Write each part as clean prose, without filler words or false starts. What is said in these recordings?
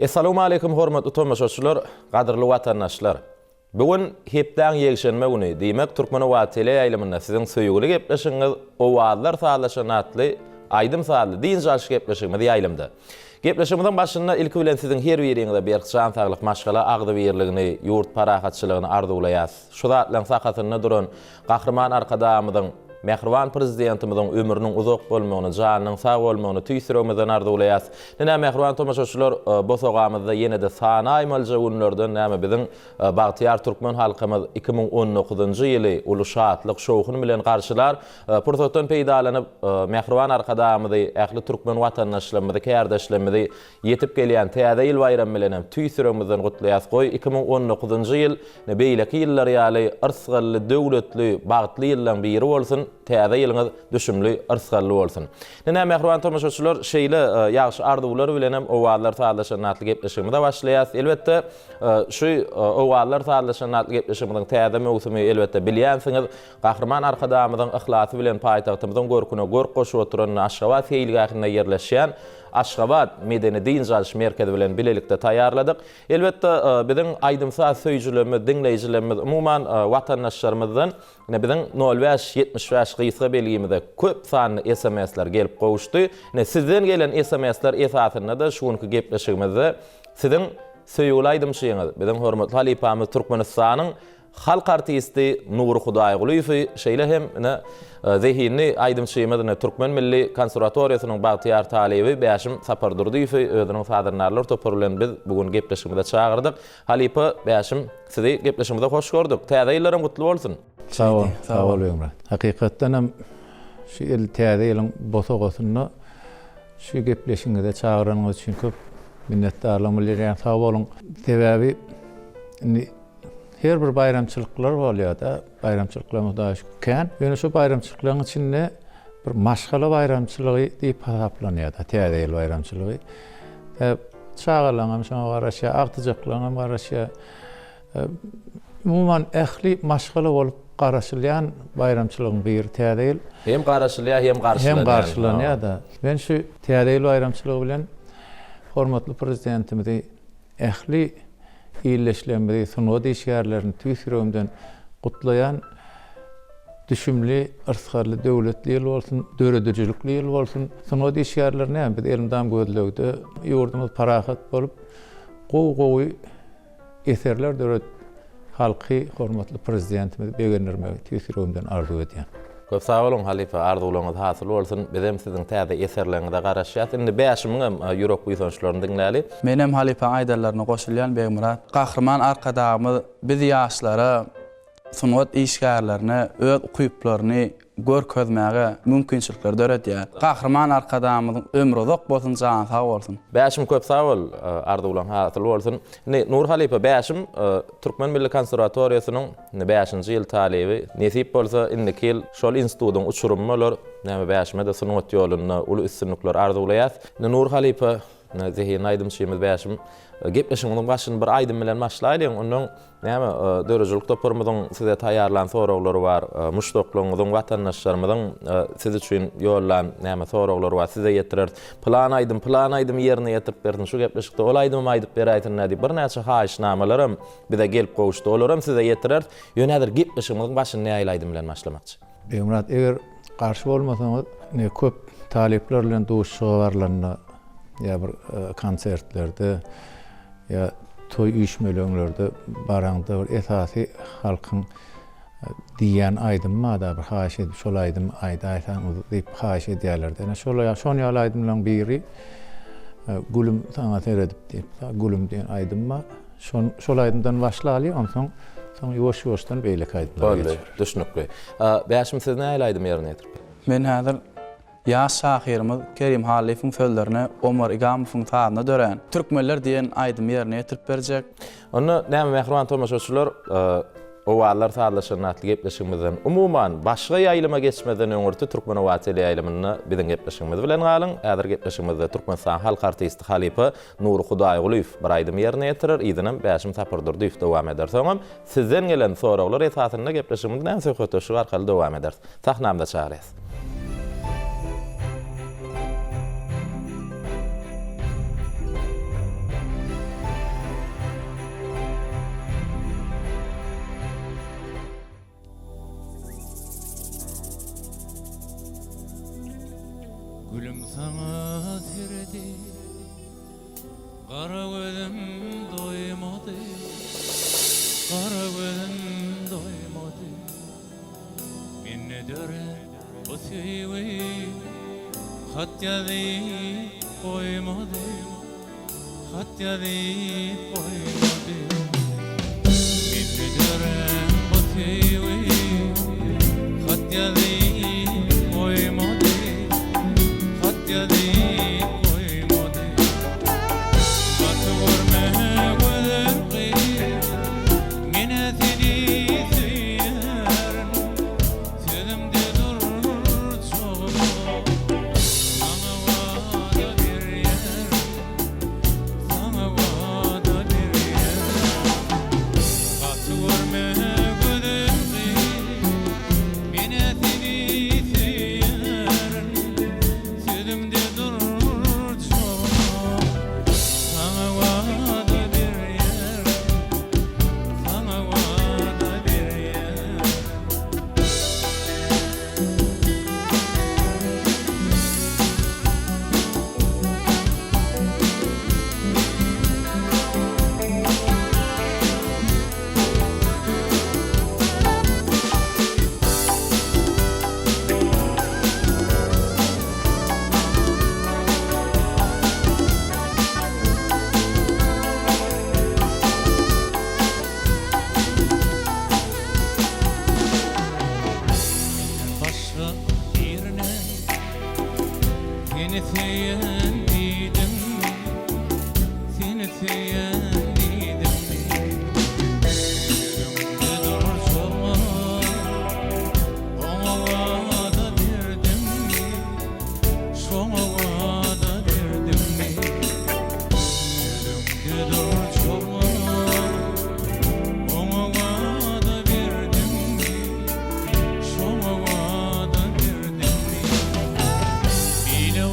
Assalamu alaykum hormatly tamaşaçylar, gadyrly watandaşlar. Bugün hepden ýegşenme güni, diýmek Türkmenwat tele ýaýlymynda siziň söýgüli gepleşiňiz owallar sağlaşan atly aýdym sağly diýinjaş gepleşigimi ýaýlymda. Gepleşigimizden başynda ilki bilen siziň her biriňizde bir şan saglyk maşgala agdy berligini, ýurt parahatçylygyny arzuwlaýas. Şu zatlaň sakatyna duran gahrman arkadamyzyň Mehriban prezidentimizin ömrünün uzak bolmagyny, janynyň sag bolmagyny tüýsürmeden arzuwlaýas. Näme mehriban tomaşaçylar, bu sogamyzda ýene-de sana aýmalja günlerden näme biziň Bagtyar Türkmen halkymyz 2019-njy ýyly uly şatlyk şowhuny bilen garşylar. Pursatdan peýdalanyp mehriban arkadamyzy, ähli Türkmen watandaşlarymyzy, kärdeşlerimizi ýetip gelýän täze ýyl bayramy bilen tüýsürmeden gutlaýas. Goý 2019-njy ýyl beýleki ýyllar ýaly irsgally, döwletli, bagtly ýyllaryň biri bolsun. Täze ýylyňyz düşümli, irsgally bolsun. Näme mehriban tomaşaçylar, şeýle ýagşy arzuwlar bilen hem owallar sağlaşan atly gepleşigimizde başlaýas. Elbetde şu owallar sağlaşan atly gepleşigimiziň täze mewsumi elbetde bilýänsiňiz, gahrman arkadamyzyň ihlasy bilen paýtagtymyzyň görküne görk goşup oturan Aşgabat şeýilgahynda ýerleşýän Aşgabat medeni diýinjaş merkezi bilen bilelikde taýýarladyk. Elbetde biziň aýdymsa söýjülerimiz, dinleýijilerimiz, umuman watandaşlarymyzdan biziň 05-75 gysga belgimizde köp sanly SMS-ler gelip gowuşdy. Sizden gelen SMS-ler esasyna da şuňky gepleşigimizde siziň söýgüli aýdymşyňyz, biziň hormatly halipamyz Türkmenistanyň halk artisti Nur Hudaýgulyw şeýle hem zehinli aýdymşyňyz Türkmen Milli Konserwatoriýasynyň Bagtyar talebi Bäşim Sapardurdyýew özüniň sadyrnarlar topu bilen biz bugün gepleşigimizde çağırdyk. Halipa Bäşim, sizi gepleşigimizde hoş gördük. Täze ýyllaryň gutly bolsun. Sağ ol, sağ ol Ömür. Hakikaten hem şu täze ýylyň bosogasyna şu gepleşiňizde çağıranyňyz üçin köp minnetdarlygymy bildirýän. Sağ bolun. Sebäbi her bir bayramçylyklar bolýar da, bayramçylyklarymyz da şükän. Ýöne şu bayramçylyklaryň içinde bir maşgala bayramçylygy diýip hasaplanýar da, täze ýyl bayramçylygy. Çağırlaňam şoňa garaşa, agtyjaklaňam garaşa, umuman ähli maşgala bolup garaşylýan bayramçylygyň bir täze ýyl. Hem garaşylýar, hem garşylanýar. Hem garşylanýar da. Men şu täze ýyl bayramçylygy bilen hormatly prezidentimizi ähli ýyleşlerimizi, sunwat işgärlerini tüýsürmeden gutlaýan düşümli, irsgarly döwletli ýyl bolsun, döredüjilikli ýyl bolsun. Sunwat işgärlerini hem biz elimden gözlegde ýurdumyz parahat bolup gowy eserler döret halky hormatly prezidentimiz begendirmegi tüýsürmeden arzu edýän. Köp sağ olun halifa, arzuwlaryňyz hasyl bolsun. Bizim siziň täze eserleriňizde garaşýas. Indi Bäşimiň ýürek ýysançlaryny dinläli. Menem halifa aýdarlaryna goşulýan Begmurat, gahrman arkadamy biz ýaşlara sunwat işgärlerini, öz ukyplaryny görkezmäge mümkinçilikler döredýär. Gahrman arkadamyň ömrü uzak bolsun, jany sag bolsun. Bäşim köp sağ ol, arzuwlaryň hasyl bolsun. Nur halifa Bäşim Türkmen Milli Konserwatoriýasynyň 5-nji ýyl talebi. Nesip bolsa indiki ýyl şol institutyň uçurumlar, näme Bäşime de sunwat ýolunda uly üstünlikler arzuwlaýas. Nur halifa zehin aýdymşyňyz Bäşim gepleşigimiň başyny bir aýdym bilen başlaýlyň. Onuň näme dörejilik topurmyzyň size taýýarlan soraglary bar, muşdoklaryňyzyň, watandaşlarymyzyň siz üçin ýollan näme soraglary bar, size ýetirer. Plan aýdym ýerine ýetirip berdim. Şu gepleşikde ol aýdymy aýdyp beräýtin nädi? Bir näçe haýyşnamalary bize gelip gowuşdy. Olaram size ýetirer. Ýönedir gepleşigimiň başyny näme aýdym bilen başlamakçy. Beýmurat, eger garşy bolmasaňyz, köp talepler bilen duşşawarlarynda ya bir konsertlerde ya toy üýşmeleňlerde baranda bir esasy halkyň diýen aýdymma da bir haýyş edip şol aýdym aýdaýsan diýip haýyş edýärler. Şol ýaly aýdymlaryň biri gülüm saňa seredip diýip, gülüm diýen aýdymma şol aýdymdan başlaýar, onsoň ýoş-ýoşdan beýlek aýdymlar geçer. Düşnükli. Bäşim siz näme aýdym ýerine ýetirip? Men häzir ýaş şahyrymyz Kerim Halifiň sözlerini Omar Igamowyň taýyna dören türkmenler diýen aýdym ýerine ýetirip berjek. Onu näme mehriban tomaşaçylar owallar sağlaşan atly gepleşigimizden umuman başga ýaýlyma geçmeden öňürti Türkmenwat tele ýaýlymagyny biziň gepleşigimiz bilen galyň. Häzir gepleşigimizde Türkmenistan halk artisti Halipa Nur Hudaýgulyw bir aýdym ýerine ýetirir. Ýa-da Bäşim Sapardurdyýew dowam eder. Soňam sizden gelen soraglar esasyna gepleşigimizde näme söhbet şu arkaly dowam eder. Sahnamda çağırýas. Gülüm sana teredi, kara gözüm doymadı, kara gözüm doymadı. Minne döre o sevgi, hat yazıp koymadı, hat yazıp koymadı. Minne döre o sevgi, hat yazıp koymadı. Seni sevdiydim, seni sevdiydim. Yüzümde duruşuma, ona vada verdim mi? Şona vada verdim mi? Yüzümde duruşuma, ona vada verdim mi? Şona vada verdim mi? Bile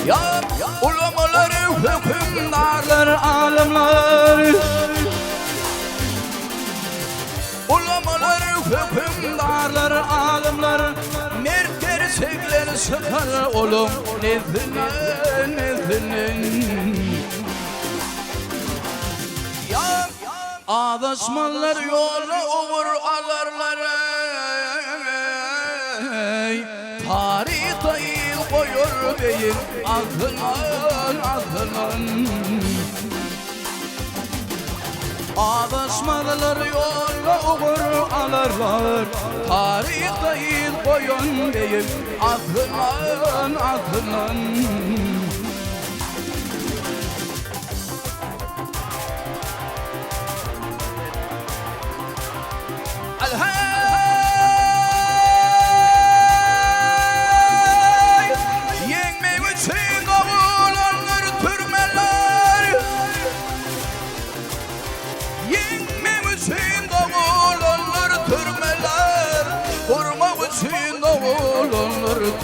Ya ulamaları, hükümdarlar, alimler. Ulamaları, hükümdarlar, alimler. Mert gerçekler sıkar olum nezinin, nezinin. Ya adaşmalar yola uğur alarlar. Tarih değil koyur beyin adının, adının. Adaşmalar yola uğur alarlar. Tarih değil koyun beyin adının, adının.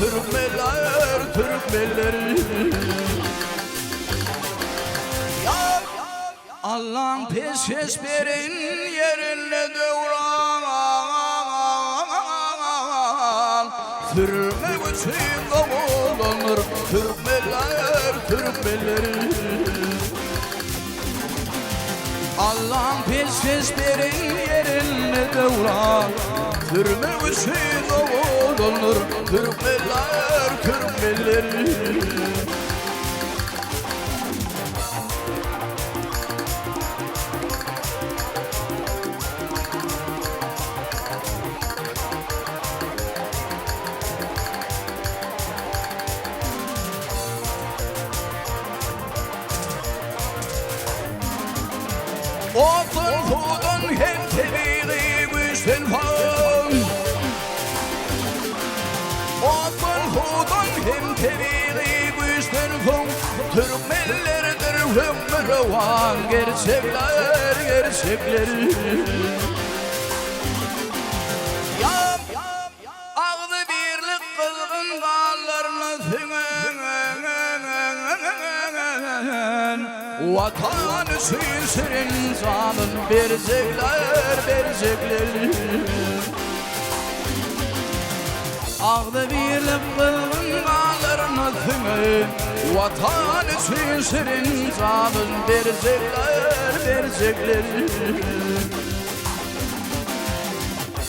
Türkmenler, Türkmenler. Ya Allah'ın peşkeş berin yerine devran. Sürmek için kovalanır Türkmenler, Türkmenler. Allah'ın peşkeş berin yerine devran. Sürmek için kovalanır Türkmenler, Türkmenler. Otun hudun hem tebiri güçten fan. Otun hudun hem tebiri güçten fan. Türkmenlerdir hümmü van. Gerçekler, gerçekler. Ya ağdı birlik kızgın dağlarına singen. Vatan için senin canın verecekler, verecekler. Ağda birlik kılın ağlarına singen. Vatan için senin canın verecekler, verecekler.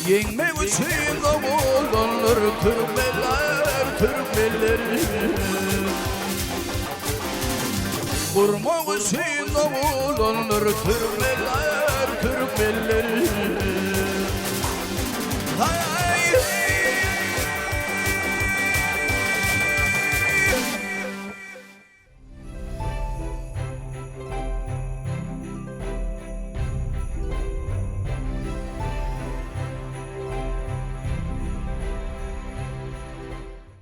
Yenmek için kovalanır Türkmenler, Türkmenler. Vurmak için kovalanır Türkmenler, Türkmenler. Hay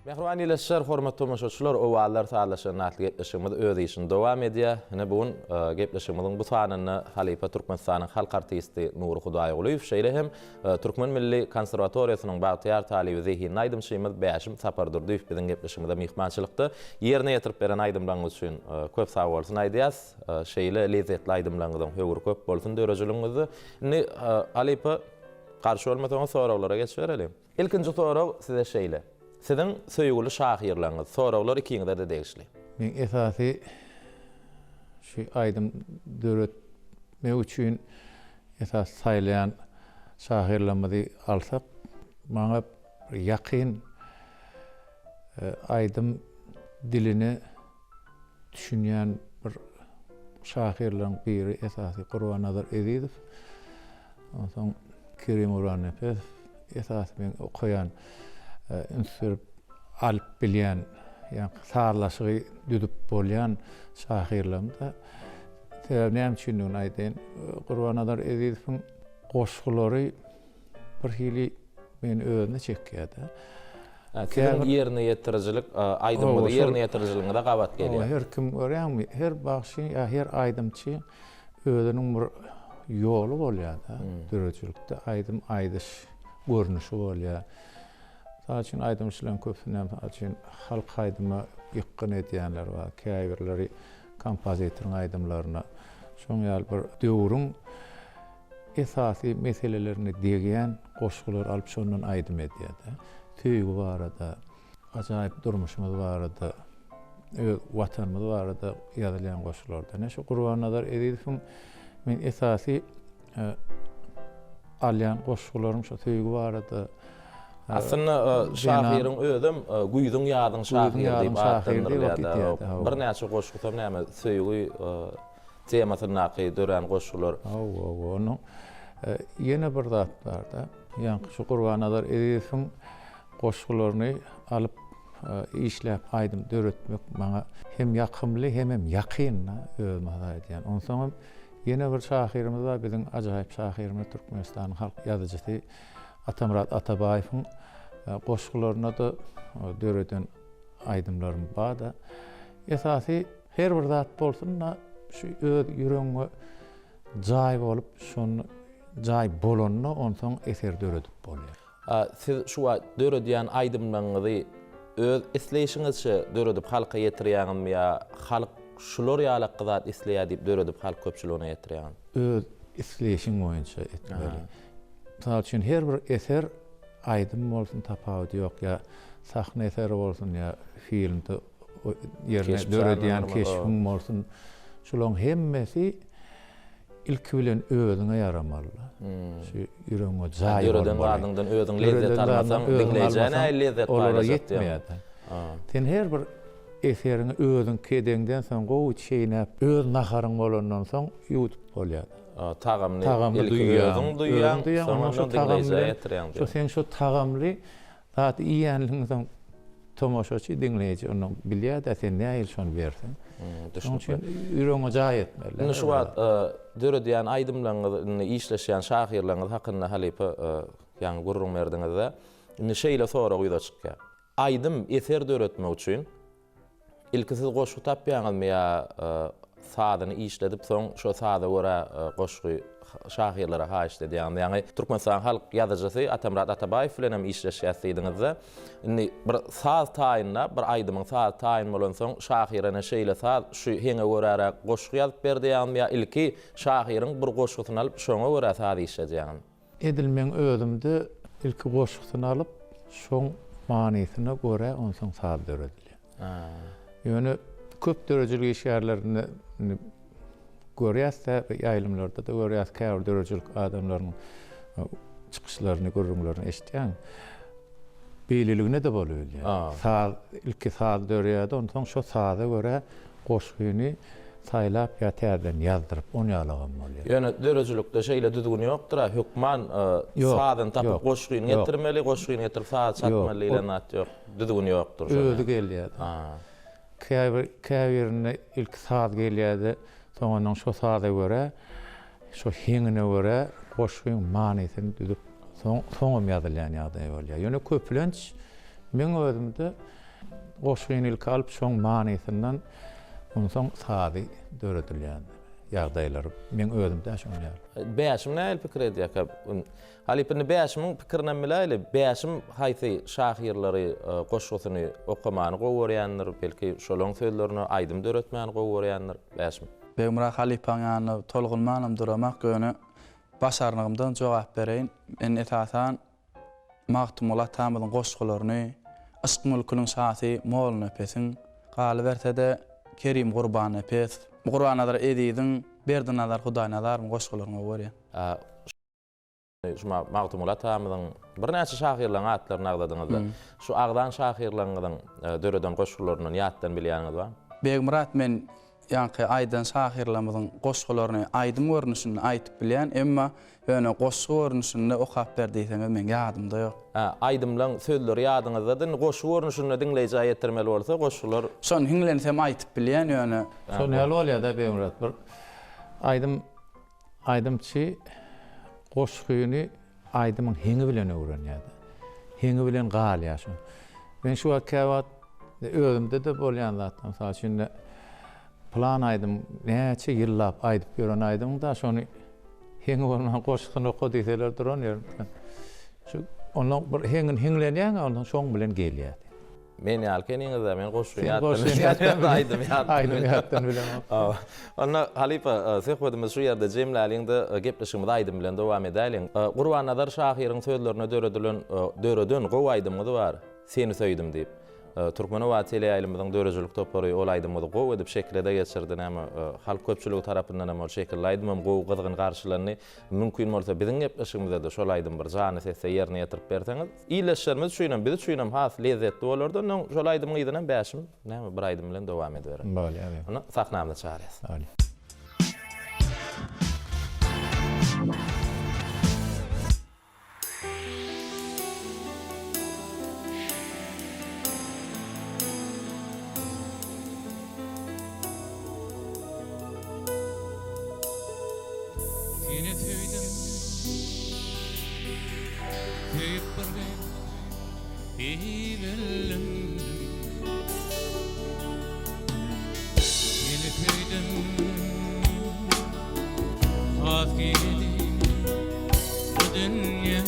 Mehriban ileşler, hormatly tomoşaçylar, owallar talaşan atly gepleşigimiz öz işin dowam edýär. Ine bugun gepleşigimiziň bu sanyny Halypa Türkmenistanyň halk artisti Nury Hudaýoğluýew şeýle hem Türkmen Milli Konserwatoriýasynyň bagtyar talibi Zehin Aýdymşymy Bäşim Sapardurdyýew biziň gepleşigimizde mihmançylykda ýerine ýetirip beren aýdymlaryň üçin köp sag bolsun aýdýas. Şeýle lezzetli aýdymlaryňyzdan höwür köp bolsun dörejiliňizi. Ine Halypa garşy bolmasaňyz sorawlara geçerelim. Ilkinji soraw size şeýle. Sizin söýgüli şahyrlaryňyz, sorawlar ikiňizde de degişli. Men esasy şu aýdym döretmek üçin esas saýlayan şahyrlarymyzy alsak, maňa ýakyn aýdym dilini düşünýän bir şahyrlaryň biri esasy Gurbanazar Ezizow. Ondan Kerim Uranepes esas men okuyan ünsür alp bilýän, ýani sarlaşygy düdüp bolýan şahyrlarymda näme üçin aýdyn Gurbanazar Ezizowyň goşgulary bir hili meni özüne çekýärdi. Sizin ýerine ýetirjilik, aýdymyzy ýerine ýetirjiligiňe gabat gelýär. Her kim görýärmi? Her bagşy, her aýdymçy özüniň bir ýoly bolýar da. Döreçilikde aýdym aýdyş görnüşi bolýar. Sağ için aydımçıların köpünden için halk aydıma yıkkın ediyenler var. Käbirleri kompozitoryň aydımlarına. Şoň ýaly bir döwrüň esasy meselelerini diýen goşgular alyp şondan aydym edýär. Tüýgü barada, ajaýyp durmuşymyz barada, watanymyz barada ýazylan goşgularda. Näşe Gurbannazar Ezizowyň men esasy alýan goşgularyň şo tüýgü barada. Aslında şahiriň özüm güýdüň ýadyň şahiri diýip atlandyr. Bir näçe goşgular näme söýgü temasyna dören goşgular. Onu ýene bir zat bar da. Ýani şu Gurbannazar Ezizowyň goşgularyny alyp işläp aydym döretmek maňa hem ýakymly hem ýakyn özüme aýdýan. Ondan soň ýene bir şahirimiz bar, biziň ajaýyp şahirimiz Türkmenistanyň halk ýazyjysy Atamrat Atabaýewiň goşgularyna da döreden aydymlarym bar da. Esasy her bir zat bolsun da şu öz ýüregiňe jaý bolup, şonu jaý bolanyny ondan soň eser döredip bolýar. Siz şu döredýän aydymlaryňyzy öz isleýişiňizçe döredip halka ýetirýäňizmi ýa halk şular ýaly zat isleýär diýip döredip halk köpçüligine ýetirýän? Öz isleýişiň boýunça etmeli. Taýdan üçin her bir eser aydym bolsun, tapawuty ýok ýa sahna eseri bolsun ýa filmde ýerine döredýän keşfin bolsun. Şolaryň hemmesi ilki bilen özüňe ýaramaly. Şu ýüregiňe jaý bolmaly. Döreden wadyňdan özüň lezzet almasaň, dinleýijäne lezzet barýar. Sen her bir eseriňi özüň kedengden soň gowy çeýnäp, öz naharyň bolandan soň ýutup bolýar. Tagamly özüň duýýan, soňra dinleýijä ýetirýän. Şu sen şu tagamly zat iýenligiň soň tomoşaçy dinleýiji onu bilýär da sen näýil şonu bersen. Ýüregiňe jaý etmeli. Indi şu wagt döredýän aydymlaryňyzy işleşýän şahirleriňiz hakynda halypy ýani gurrun berdiňizde. Indi şeýle sonra goýda çykýar. Aydym eser döretmek üçin ilki siz goşgu tapýaňyzmy ýa sadyny işledip soň şo sada görä goşgy şahirlere haýyş edýän. Ýani Türkmenistan halk ýazyjysy Atamrat Atabaýew bilen hem işleşýärdiňizde indi bir saz taýyna, bir aydymyň saz taýyn bolan soň şahirene şeýle saz şu heňe görä goşgy ýazyp berdiňmi ýa ilki şahiriň bir goşgusyny alyp şoňa görä saz işledýän? Edilmeň özümde ilki goşgusyny alyp şoň manysyna görä ondan soň saz döredilýär. Ýöne köp dörejilik işgärlerini görýärse ýaýlymlarda da görýäs käbir dörejilik adamlaryň çykyşlaryny, görüňlerini eşitýän. Beýleligine de bolýar. Saz ilki saz döreýärdi, ondan soň şo saza görä goşgyny saýlap ýa täzeden ýazdyryp onu ýalagan bolýar. Ýöne dörejilikde şeýle düzgün ýokdur, hökman sazyny tapyp goşgyny getirmeli, goşgyny getirip saz satmaly ile nat ýok. Düzgün ýokdur. Özü gelýär. Käbirine ilk saz gelýärdi. Soňandan şo saza görä, şo heňine görä goşgyň manysyny düzüp soňam ýazylýan ýagdaý bolýar. Ýöne köplenç men özümde goşgyny ilk alyp şoň manysynyň ondan soň sazy döredilýän ýagdaýlar men özümde şoň ýar. Beýaşym näil pikir edýär? Halypyny beýaşymyň pikirine bileýle, beýaşym haýsy şahirleri goşgusyny okamany gowurýandyr, belki şolaryň sözlerini aydym döretmäni gowurýandyr beýaşym. Beýmura Halipaň ýanyna tolgunmanam duramak göni başarnygymdan jogap bereýin. Men esasan Magtumul Atamyň goşgularyny Aşkmul Kulun şahsy Moğol Nefesiň galy berse-de Kerim Gurban Nefes, Gurbannazar Ezizowyň Berdinazar Hudaýnazar goşgularyny görýän. Şuma Magtumul Atamyň bir näçe şahirleriň atlaryny agdadyňyzda, şu agdan şahirleriň döreden goşgularyny ýatdan bilýäňiz bar? Beýmurat men ýanky aýdan şahirlerimizin goşgularyny aýdym görnüşini aýtyp bilýän, emma ýöne goşgu görnüşini okap berdiýseňiz men ýadymda ýok. Aýdymlaň sözleri ýadyňyzda goşgu görnüşini dinleýijä ýetirmeli bolsa goşgular şonu hiňlensem aýtyp bilýän ýöne. Şonu ýaly bolýar da beýmurat bir aýdymçy goşgyny aýdymyň heňi bilen öwrenýärdi. Heňi bilen galýar. Men şu wagt özümde de bolýan zatdan saç üçin plan aydym, näçe ýyllap aýdyp gören aydym da şonu heňi bolan goşgyny okudyseler duran ýer. Şu Onu bir hinglenýän onu şoň bilen gelýär. Men ýalkeniňiz da men goşu Sen goşu ýatdan aýdym Aýdym ýatdan bilemem. Ona halipa sehwedimiz şu ýerde jemläliňde gepleşigimiz aýdym bilen dowam edäliň. Gurban Nazar şahyryň sözlerine döredin gowy aýdymyzy bar. Seni söýdim diýip. Türkmenova tele ýylymyzyň dörejilik topary ol aýdymyzy gowy edip şekilde geçirdi näme halk köpçüligi tarapyndan hem ol şekilde aýdym gowy gyzgyn garşylaryny mümkin bolsa biziň gepleşigimizde de şol aýdym bir jany sesse ýerine ýetirip berseňiz iýleşýärmiz şuýnam bizi şuýnam has lezzetli bolardy. Onuň şol aýdym ýydynan bäşim näme bir aýdym bilen dowam eder. Bolýar. Onu sahnamda çağırýas. Bolýar. Seni söyledim, söyüp birden eğilelim. Seni söyledim, az gelin bu dünya.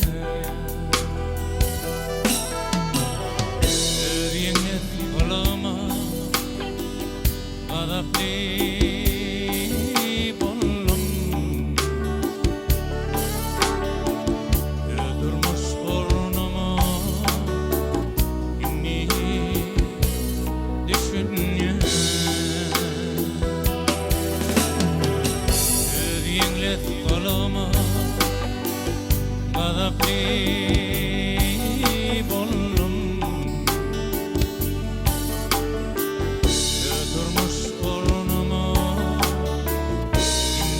Özüne olama, azaplı bollum. Öldürmüş burnuma inni düşünye. Özüne olama, azaplı bollum. Öldürmüş burnuma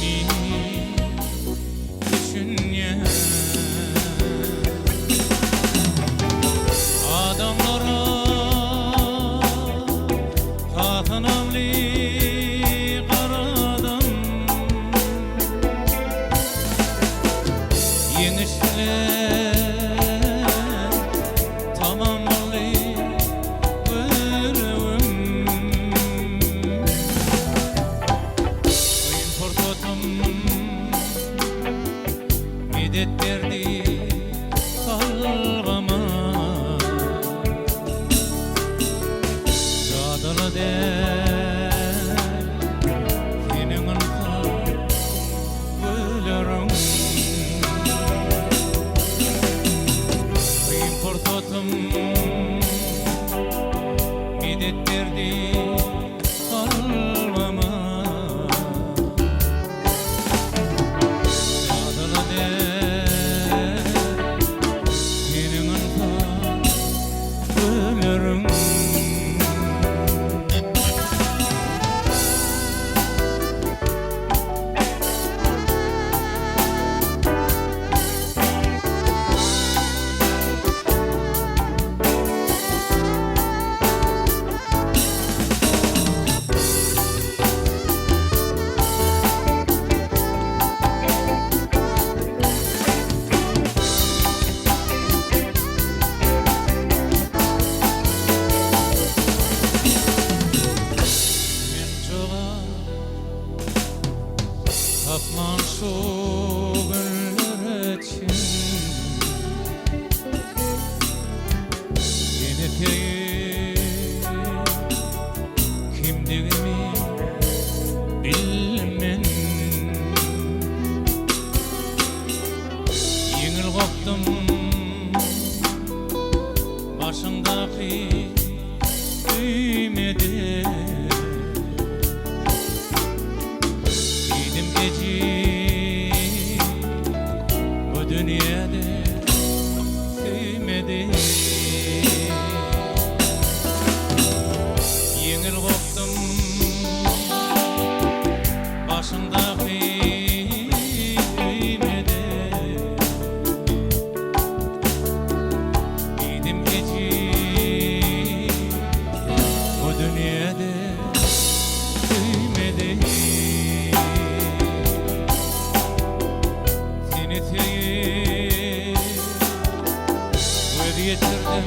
inni düşünye. Adamlara katınamlı karadım. Yenişler tamamlı görevim. Oyun portotum medet verdi kalbama. Zadala der senin anka gülürüm. Oyun portotum medet verdi kalbama. Zadala der senin anka gülürüm. Men çoğa tapman şu günler için. Seni teyip kimdigimi bilmen. Yeňil gopdum başyňdaky üýmedi. Gidim geci bu dünyada süymedi. Yeňil gopdum başyňdaky üýmedi. Gidim geci bu dünyada süymedi. Seni sevip ödyetirdim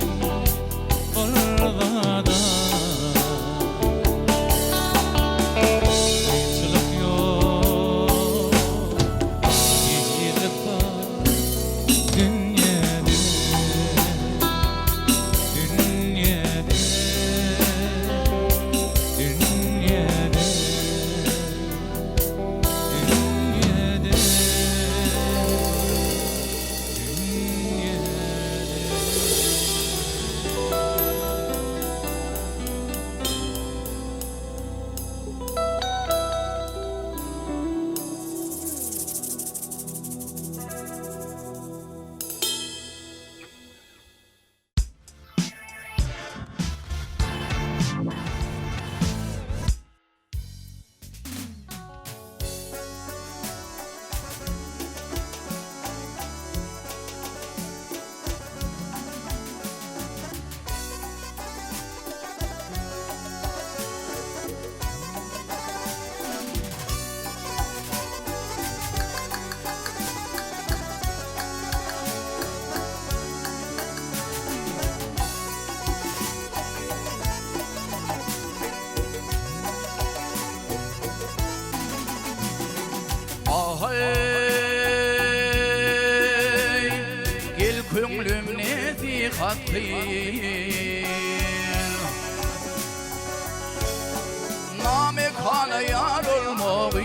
Name kana yar olmağın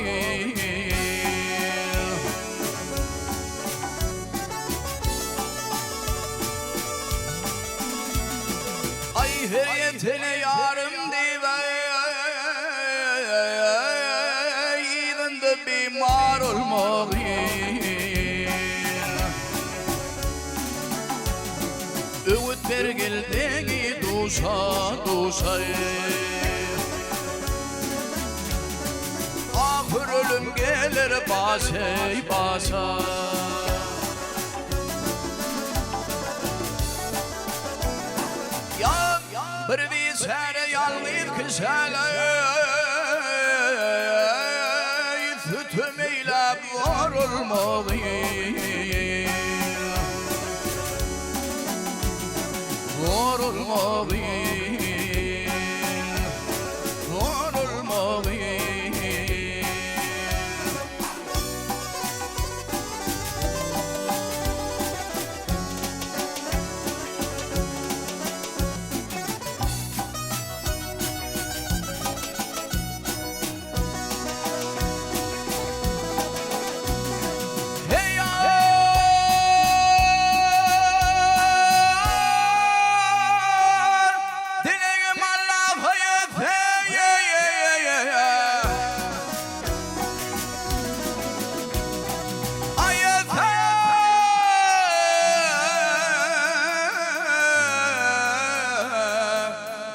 Ay her yetene yarım diveyden de bimar olmağın Öğüt bergeldeği duşa Ahır ölüm gelir basa Ya bir visere yalnız kısale Sütüm eylem var olmalı Var olmalı Var olmalı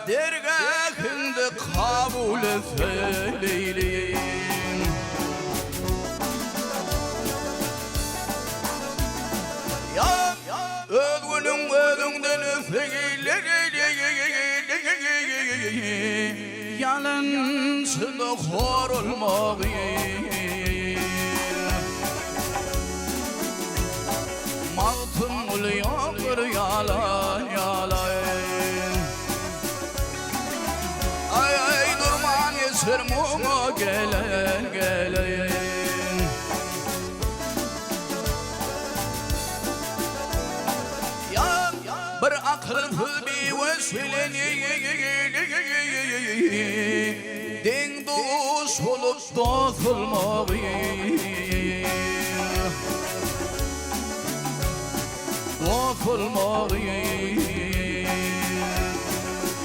Dergahında kabul efeyleyim Ya ödgünün ödünden efeyleyim Yalansında hor olmağın Mağtın uluyor yalan Ay durman yeser mumu gelen Ya bir akılsız bir vesileni Den dost olup dost olmağı Dost olmağı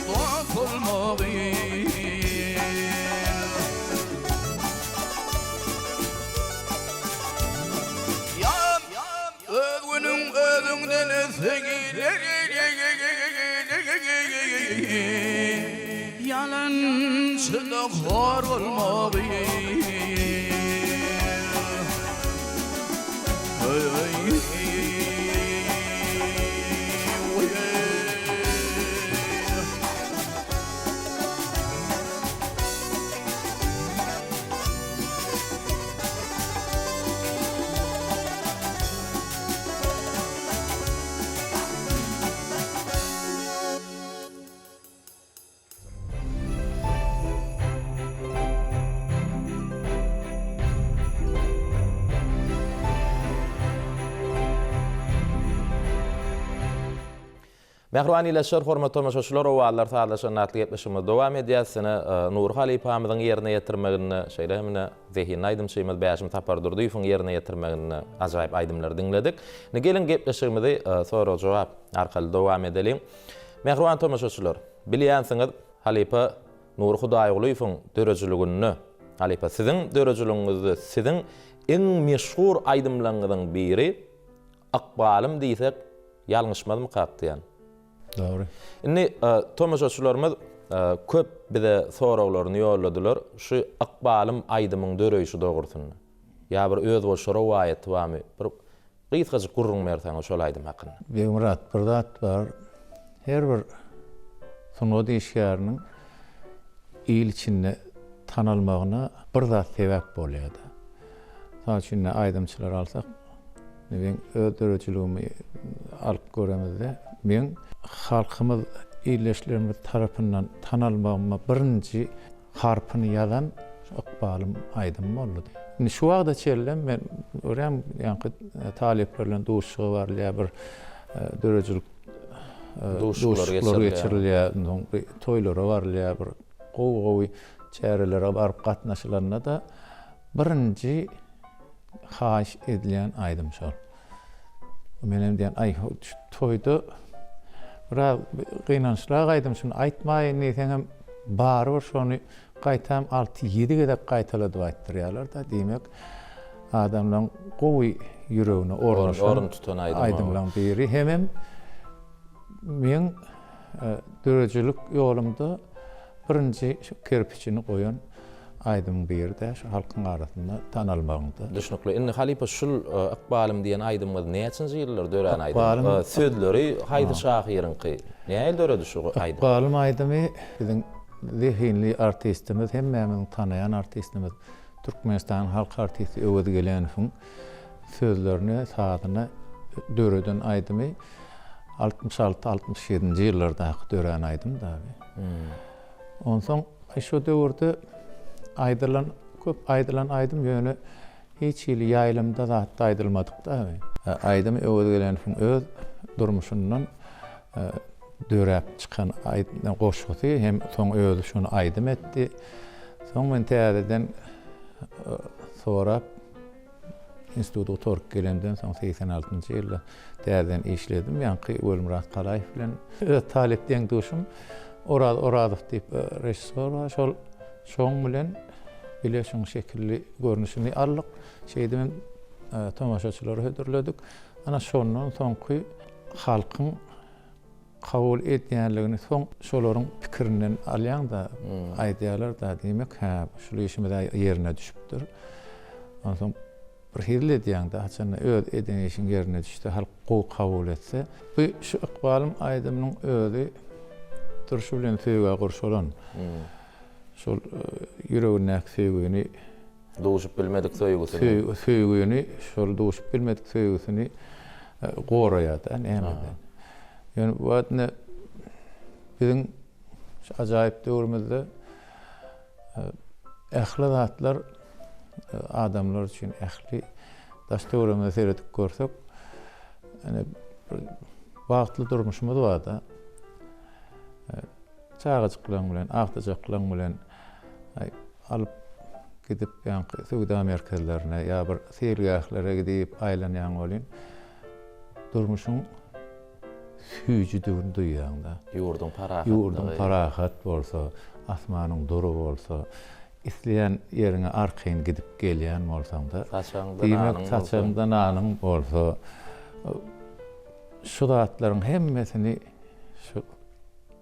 Dost olmağı Ödgünün ödünden öfegiler Yalansında hor olmağı Mehruan ileşer hormat tamaşaçylar o wagtlar taýlaşan natlyk etmişimiz dowam edýärsiňe Nur Halipamyzyň ýerine ýetirmegini şeýle hemine zehin aýdym şeýmez bäşim tapar durdy ýygyň ýerine ýetirmegini ajaýyp aýdymlar diňledik. Ne gelin gepleşigimizi sonra jogap arkaly dowam edelim. Mehruan tamaşaçylar bilýänsiňiz Halipa Nur Hudaýoğluýyň dörejiligini Halipa siziň dörejiliginizi siziň en meşhur aýdymlaryňyzyň biri Akbalym diýsek ýalňyşmazmy kakdýan. Doğru. Indi tomaşaçylarymyz köp bize sorawlaryny ýolladylar. Şu Akbalym aýdymyň döreýişi dogursun. Ya bir öz boşara waýat wamy. Bir gysgaça gurrun mersen şol aýdym hakyna. Beýmurat bir zat bar. Her bir sunwady işgäriniň il içinde tanalmagyna bir zat sebäp bolýardy. Şol üçin aýdymçylar alsak, men öz dörejiligimi alyp göremizde, men halkymyz illeşlerimiz tarapyndan tanalmagyma birinji harpyny ýazan Akbalym aýdym boldy. Indi şu wagda çellem men görem ýa-ni taliplerle duşugy bar, ýa bir dörejilik Duşuklar geçirilýär, toýlara barylýar, bir gowy çärelere barıp gatnaşylanna da birinji haýyş edilen aýdym şol. Menem diýen ay toýda biraz gynançlyk aýdym şunu aýtmaýyn diýsem barbyr şonu gaýtam 6-7 gedek gaýtaladyp aýtdyrýarlar da diýmek adamlaryň gowy ýüregine orun tutan aýdymlaryň biri hemem men dörejilik ýolumda birinji kerpiçini goýan aýdym birde şu halkyň arasynda tanalmagynda. Düşnükli. Inni halipa şul ykbalym diýen aýdymyz näçinji ýyllar dören aýdym? Sözleri haýdy şahyryňky. Näme döredi şu aýdym? Ykbalym aýdymy biziň zihinli artistimiz hemmämiň tanayan artistimiz Türkmenistan halk artisti Öwedi Gelenowň sözlerini sadyna döreden aýdymy 66-67-nji ýyllarda dören aýdym da. Ondan soň şu döwürde köp aýdylan aýdym ýöne hiç ýyl ýaýlymda zat aýdylmadyk da. Aýdym Öwedi Gelenowň öz durmuşyndan döräp çykan aýdym goşgusy hem soň özü şunu aýdym etdi. Soň men täzeden sorap institutga tork gelemden soň 86-njy ýylda täzeden işledim. Ýa-ni Ölmürat Galaýew bilen öz talepden duşum Oradow diýip rejissor bar. Şoň bilen bileşiň şekilli görnüşini allyk şeýdem tamaşaçylary hödürledik. Ana şondan soňky halkyň kabul etýänligini soň şolaryň pikirinden alýan da aýdýarlar da diýmek şol işimiz ýerine düşüpdir. Ondan soň bir hirle diýen da haçan öz eden işin ýerine düşdi. Halk kabul etse bu şu ykbalym aýdymyň özü duruşy bilen söýge gurşulan. Şol ýüregine söýgüni duşup bilmedik söýgüni şol duşup bilmedik söýgüsini goraýar da näme. Yani bu adına biziň ajaýyp döwrümizde ähli zatlar adamlar üçin ähli daş döwrümizde seyredip görsek yani wagtly durmuşymyz bar da. Çağıçyklaryň bilen, agtyjaklaryň bilen alyp gidip ýa-ni Suwda merkezlerine ýa bir sergählere gidip aýlanýan bolýan. Durmuşyň süýjüdigini duýýanda. Ýurdun parahat bolsa, asmanyň duru bolsa, isleýän ýerine arkaýyn gidip gelýän bolsaň da, saçaňdan anyň bolsa, şu zatlaryň hemmesini şu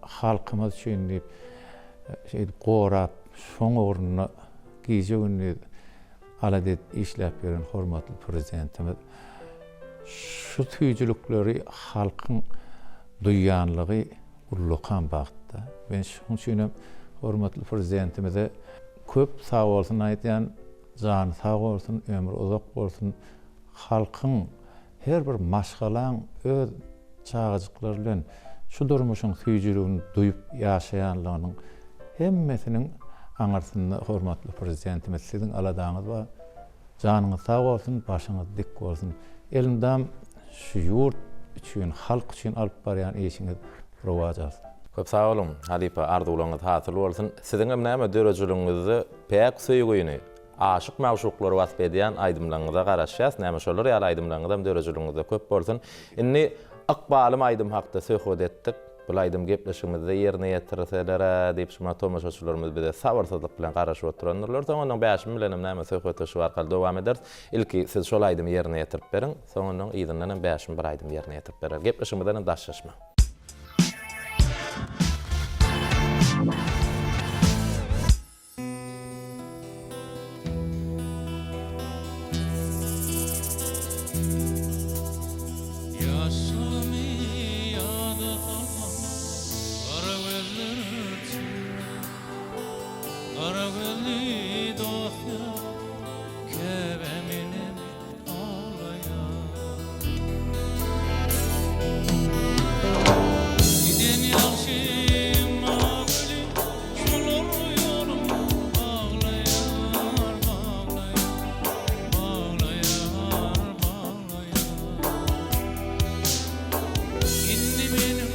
halkymyz üçin diýip gorap, şoň ornuna giýjegini aladet işläp beren hormatly prezidentimiz şu tüýjülükleri halkyň duýýanlygy ullukan bagtda. Ben şoň üçin hormatly prezidentimize köp sag bolsun aýdýan, jany sag bolsun, ömür uzak bolsun. Halkyň her bir maşgalaň öz çağıjyklary bilen şu durmuşyň süýjüligini duýup ýaşaýanlygynyň hemmesiniň aňarsynda hormatly prezidentimiz siziň aladaňyz bar. Janyňyz sag bolsun, başyňyz dik bolsun. Elimdam şu ýurt üçin, halk üçin alyp barýan işiňiz rowaj alsyn. Köp sag bolun, halipa arzuwlaryňyz hasyl bolsun. Siziň näme dörejiligiňizde pek söýgüni, aşyk mawşuklary wasp edýän aýdymlaryňyza garaşýas, näme şolar ýaly aýdymlaryňyzda dörejiligiňizde köp bolsun. Inni ykbalym aýdym hakda söhbet etdik. Bu aýdym gepleşigimizde ýerine ýetirseler diýip şuna tomaşaçylarymyz bize sabarsyzlyk bilen garaşyp oturanlar. Soňra bäşim bilen näme söhbet şu arkaly dowam eder. Ilki siz şol aýdymy ýerine ýetirip beriň, soňra ýygynyň bäşim bir aýdym ýerine ýetirip berer. Gepleşigimizden daşlaşma. Inni benim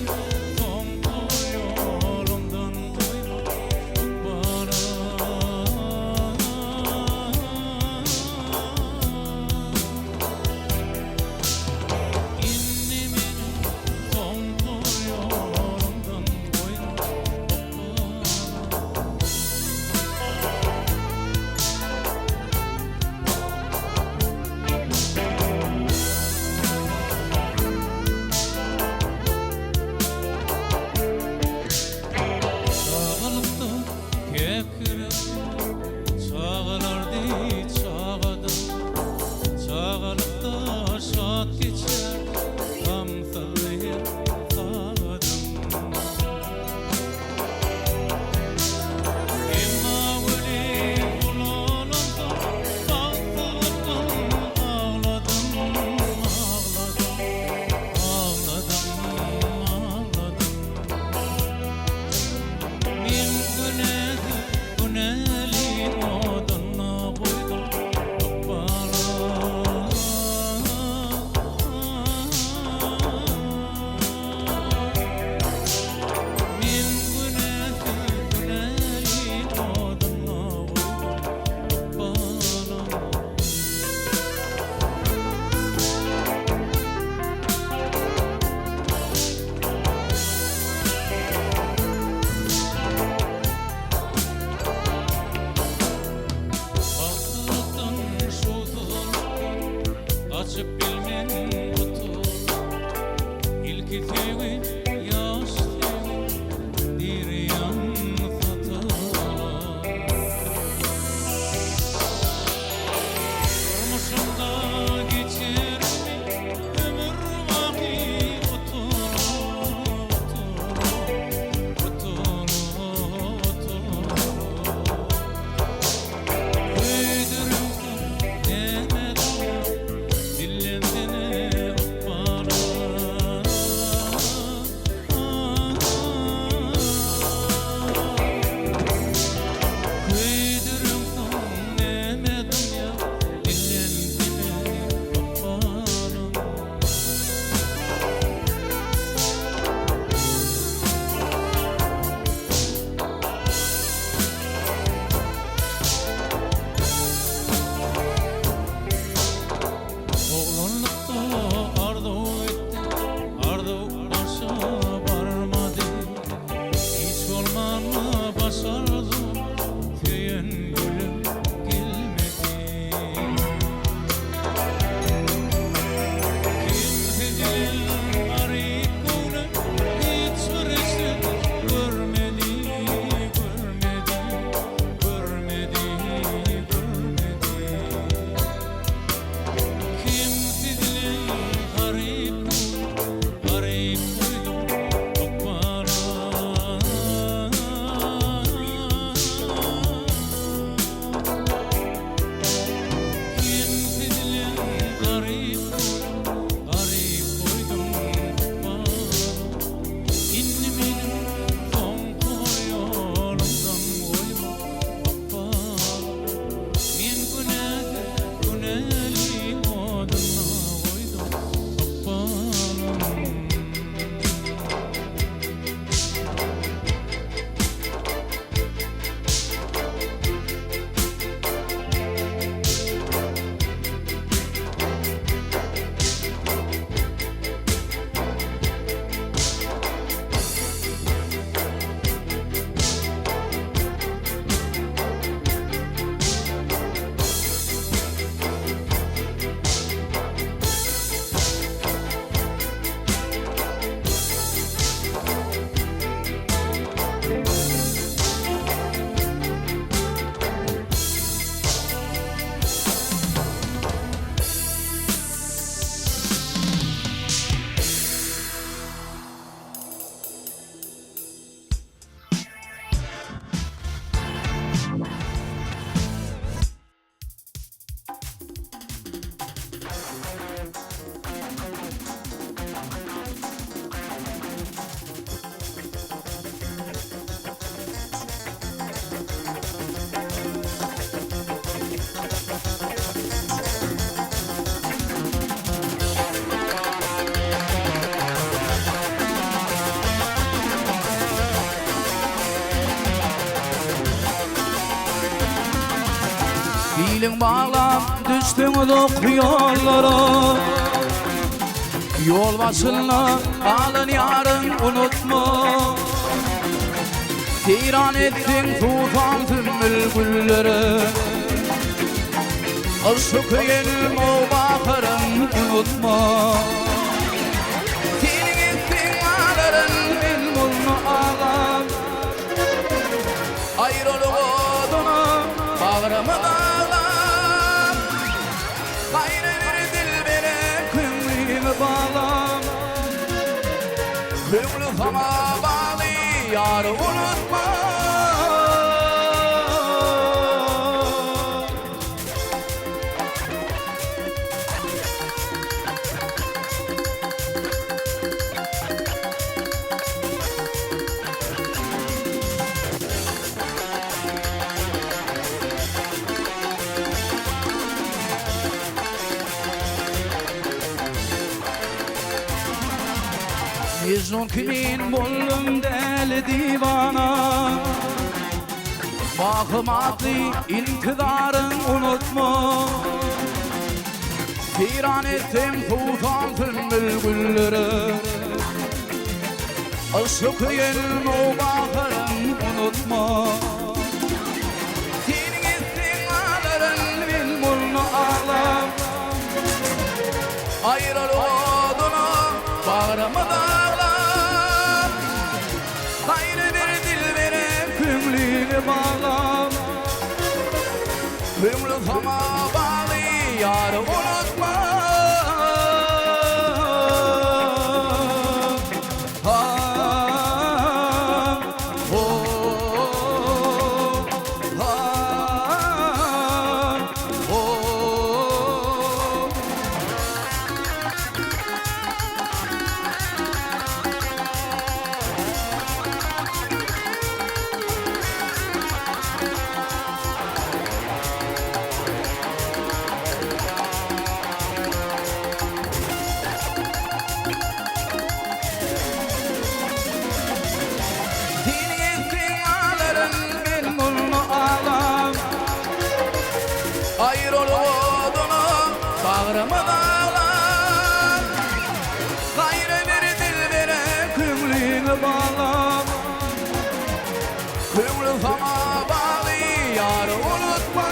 Dilin bağlam düştün uluq yollara Yol başına alın yarın unutma Tiran ettin tufan tüm bülbülleri Aşık yenim o bakarım unutma Senin ettin ağların ilmulnu ağlam Ayrılık odunu bağrımı dağlam Gayrı bir dilbere kümlüğümü bağlam Kümlü sana bağlı yarı unutma Mecnun kimin bollum deli divana Mahmatlı intidarın unutma Tiran ettim tufan tüm bülbülleri Aşık yenim o bakarım unutma Senin ettin ağların bilmulnu ağlam Ayrılık odunu bağrımı dağlam Gayrı bir dilbere kümlüğünü bağlam Kümlü sana bağlı yarı unutma Ayrılık odunu bağrımı dağlam Gayrı bir dilbere kümlüğünü bağlam Kümlü sana bağlı yarı unutma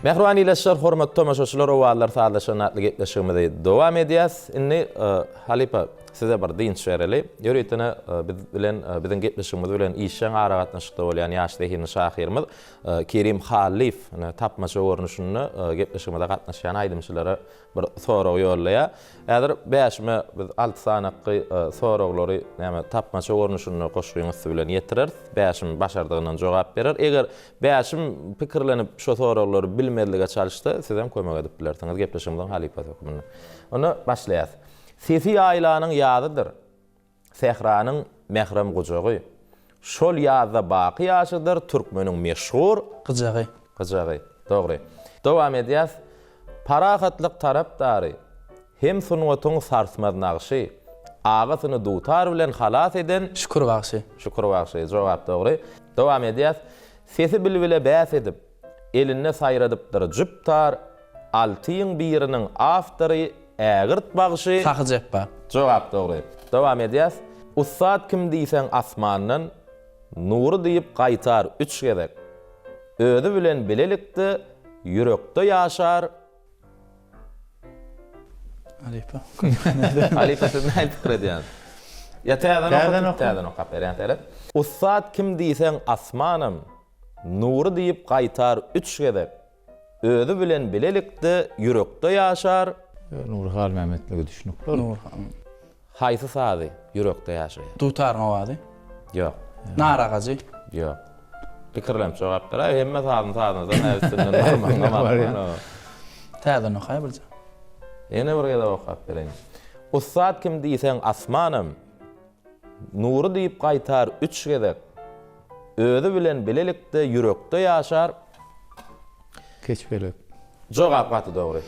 Mehruani ileşler, hormatly tomaşaçylar, owalar saatlaşan atly gepleşigimizi dowam edýäs. Inni Halipa size bir diýin şereli. Ýöretine biz bilen biziň gepleşigimiz bilen işen ara gatnaşykda bolýan ýaşly hini şahyrymyz Kerim Halif tapmaça görnüşünde gepleşigimizde gatnaşan aýdymçylara bir sorag ýollaýar. Häzir beşme biz 6 sanaky soraglary näme tapmaça görnüşünde goşgyňyz bilen ýetirer. Beşim başardygynyň jogap berer. Eger beşim pikirlenip şo soraglary bilmedlige çalışdy, siz hem kömek edip bilersiňiz gepleşigimizden Halipa hökmüne. Onu başlaýas. Sesi aýlanyň ýadydyr. Sehranyň mehrem gujagy. Şol ýazda baqy ýaşydyr türkmeniň meşhur Gyjagy. Gyjagy. Dogry. Dowam edýäs. Parahatlyk tarapdary hem sunuwatyň sarsmaz nagşy agasyny dutar bilen halas eden Şükür bagşy. şükür bagşy. Jogap dogry. Dowam edýäs. Sesi bilbile bäs edip eline saýradypdyr jüptar altyň biriniň afdary ägirt bagşy Tahyjepba. jogap dogry. Dowam edýäs. Ussat kim diýsen asmandan nury diýip gaýtar 3 gezek. Özi bilen bilelikdi yürekde ýaşar. Halipa. Halipa siz näme pikir edýäňiz? Ya täzen okap berýän. Ussat kim diýsen asmanam nury diýip gaýtar 3 gezek. özü bilen bilelikde yürekde ýaşar. Nurhal Mehmetliği düşünüp. Nurhan. Haýsy sazy yürekde ýaşaýar? Tutarňa wady. Ýok. Naragazy. Ýok. Pikirlem jogap berä, hemme sadyň näwisinden normal. Täze no haýbylja. Ene bir ýa-da okap bereň. Ustad kim diýsen asmanım. Nuru diýip gaýtar 3 gezek. Özü bilen bilelikde yürekde ýaşar. Keçbelek. Jogap gaty dogry.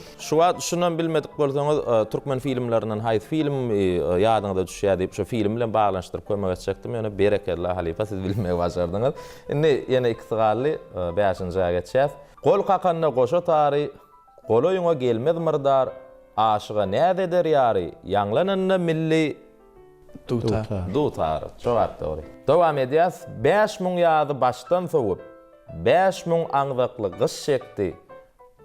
Şundan bilmedik bolsaňyz türkmen filmlerinden haýsy film ýadyňyza düşýär diýip şu film bilen baglanşdyryp koymak etjekdim. Ýöne berekellah halifa siz bilmegi başardyňyz. Indi ýene iki sugaly 5-nji geçýär. Gol kakanyna goşa tary, goloýuňa gelmez myrdar, aşyga näde eder ýary, ýanglananda milli Tutar. dutar. Jogap dogry. Dowam edýäs. 5000 ýazy başdan soňup, 5000 aňdakly gyş çekdi.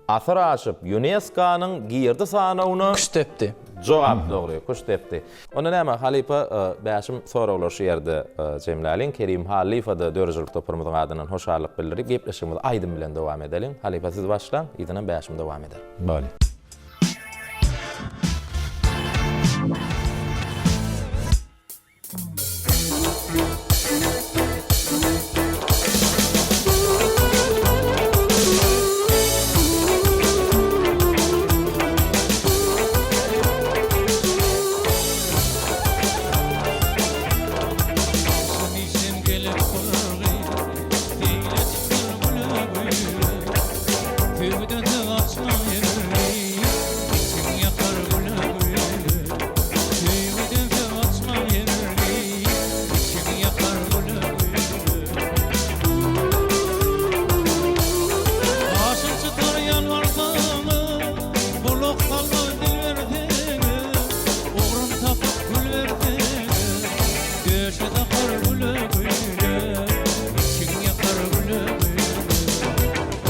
Asır aşıp UNESCO-nyň girdi sanawyny Küştepdi. jogap dogry, kuşdepdi. Ona näme halipa bäşim sorawlar şu ýerde Cemlalin Kerim Halifada dörjülük topurmyzyň adynan hoşarlyk bildirip gepleşigimiz aýdym bilen dowam edelim. Halipa siz başlaň, ýa-da bäşim dowam eder. Bali. Sen gelip kurgy, diýle çıkar güle güle. Tübden de açma ýerli, içiň ýakar güle güle. Tübden de açma ýerli, içiň ýakar güle güle. Aşyk çıkar ýalvarsaňy, bulak kalma dil berdiňi. Oğrun tapyp gül berdiňi. Göşe takar güle güle, içiň ýakar güle güle.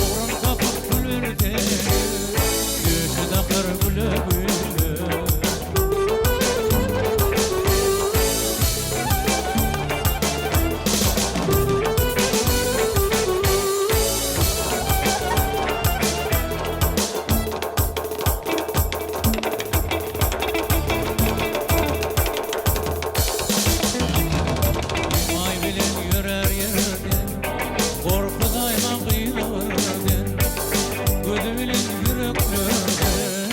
Oğrun tapyp gül berdiňi. Göşe takar güle güle. Ay bilen yörer yerden, korku daýma kıyılardan. Gözü bilen yüreklerden,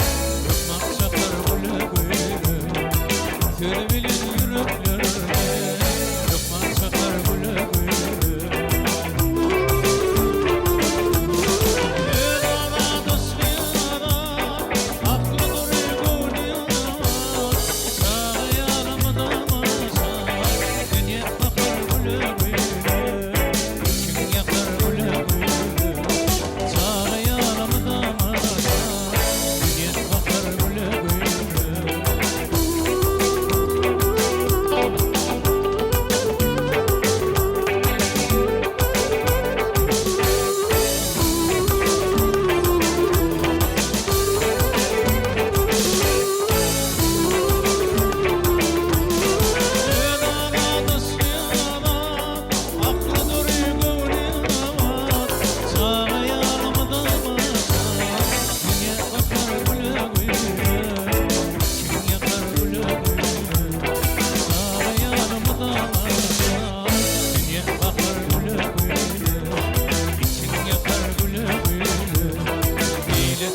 ırmak çakar güle güle. Sözü bilen yüreklerden, ırmak çakar güle güle. El ana dostlara, aklı duruyor gönlüyor. Sağa yanımda masa, dünya bakar güle güle. İçim yakar güle güle. Sağa yanımda masa, dünya bakar güle güle.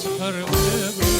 Çıkar güle güle.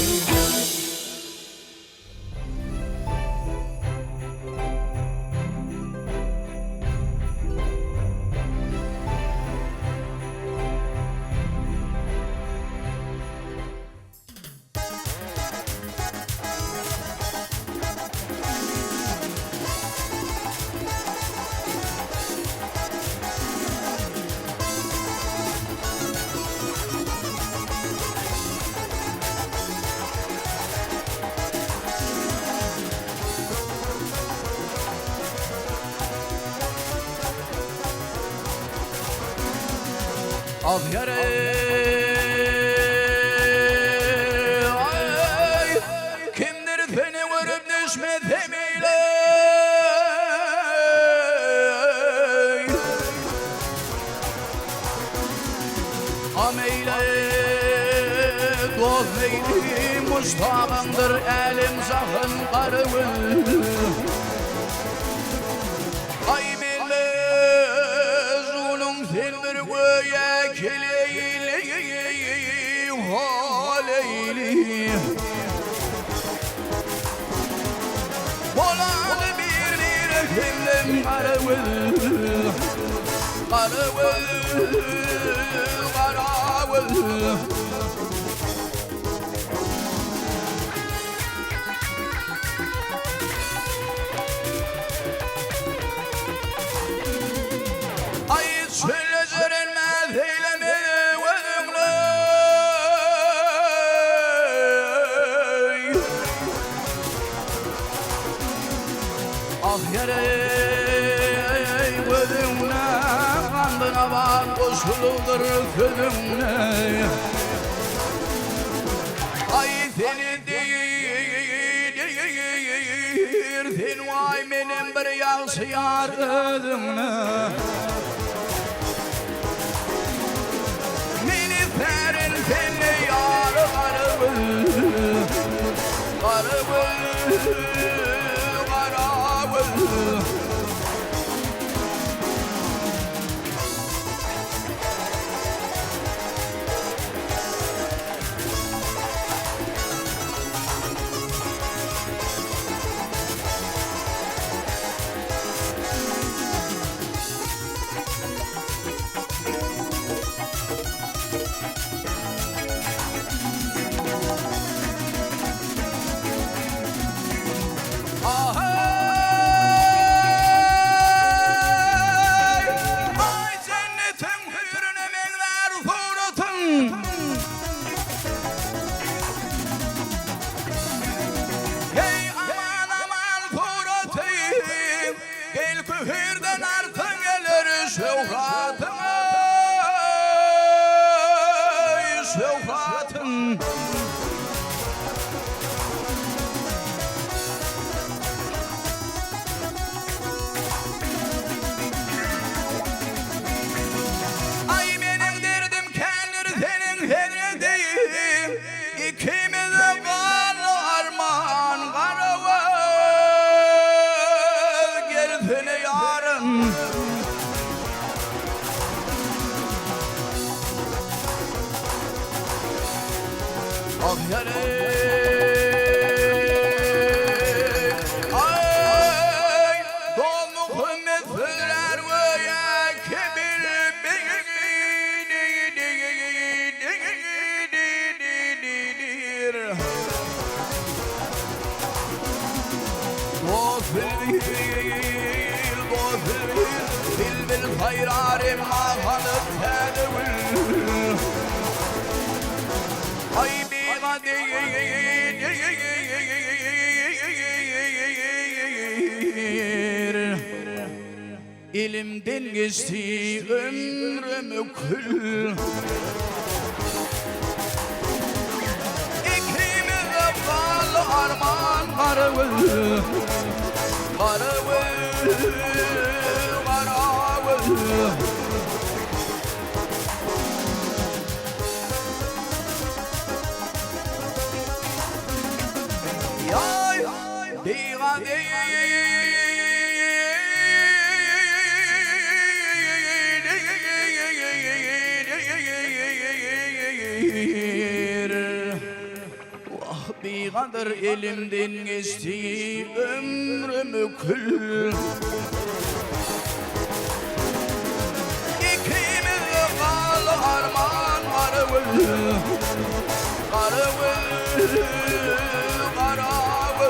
Al yere ay, kimdir seni görüp düşmesem ile ameyle dost neyli mustağındır elim sakın karıvıl. Ay bilmez onun filmdir göğe kileyli haleyli. Bolan bir film karıvıl, karıvıl, karavıl. Ay sözlerin mezeyleme özümle. Ah yere gözümle kandına bak koşuludur sözümle. Ay seni değil sen vay benim bir yansıyar özümle. Meni serin seni yar karıvıl, karıvıl, karavıl. Ay cennetin hürüne mevler suratın. Hey aman aman suratın, gel kühürden artın gelir şevkatın. Ay şevkatın. Ay benim derdim kendir senin senin değil. İkimize bağlı armağan karavul. Gelsene yarın. Ah yare. Ay dolu hümmetler ve ya kibir bil hayrarim mahalı tedevül. Ay bir kadir ilimden geçti ömrüm kül. İkimiz de bağlı armağan karıvıl, karıvıl, karavıl. Yay, diga vah bir kadar elimden geçti ömrüm kül. İkimiz de bağlı armağan karıvıl, karıvıl, karavıl.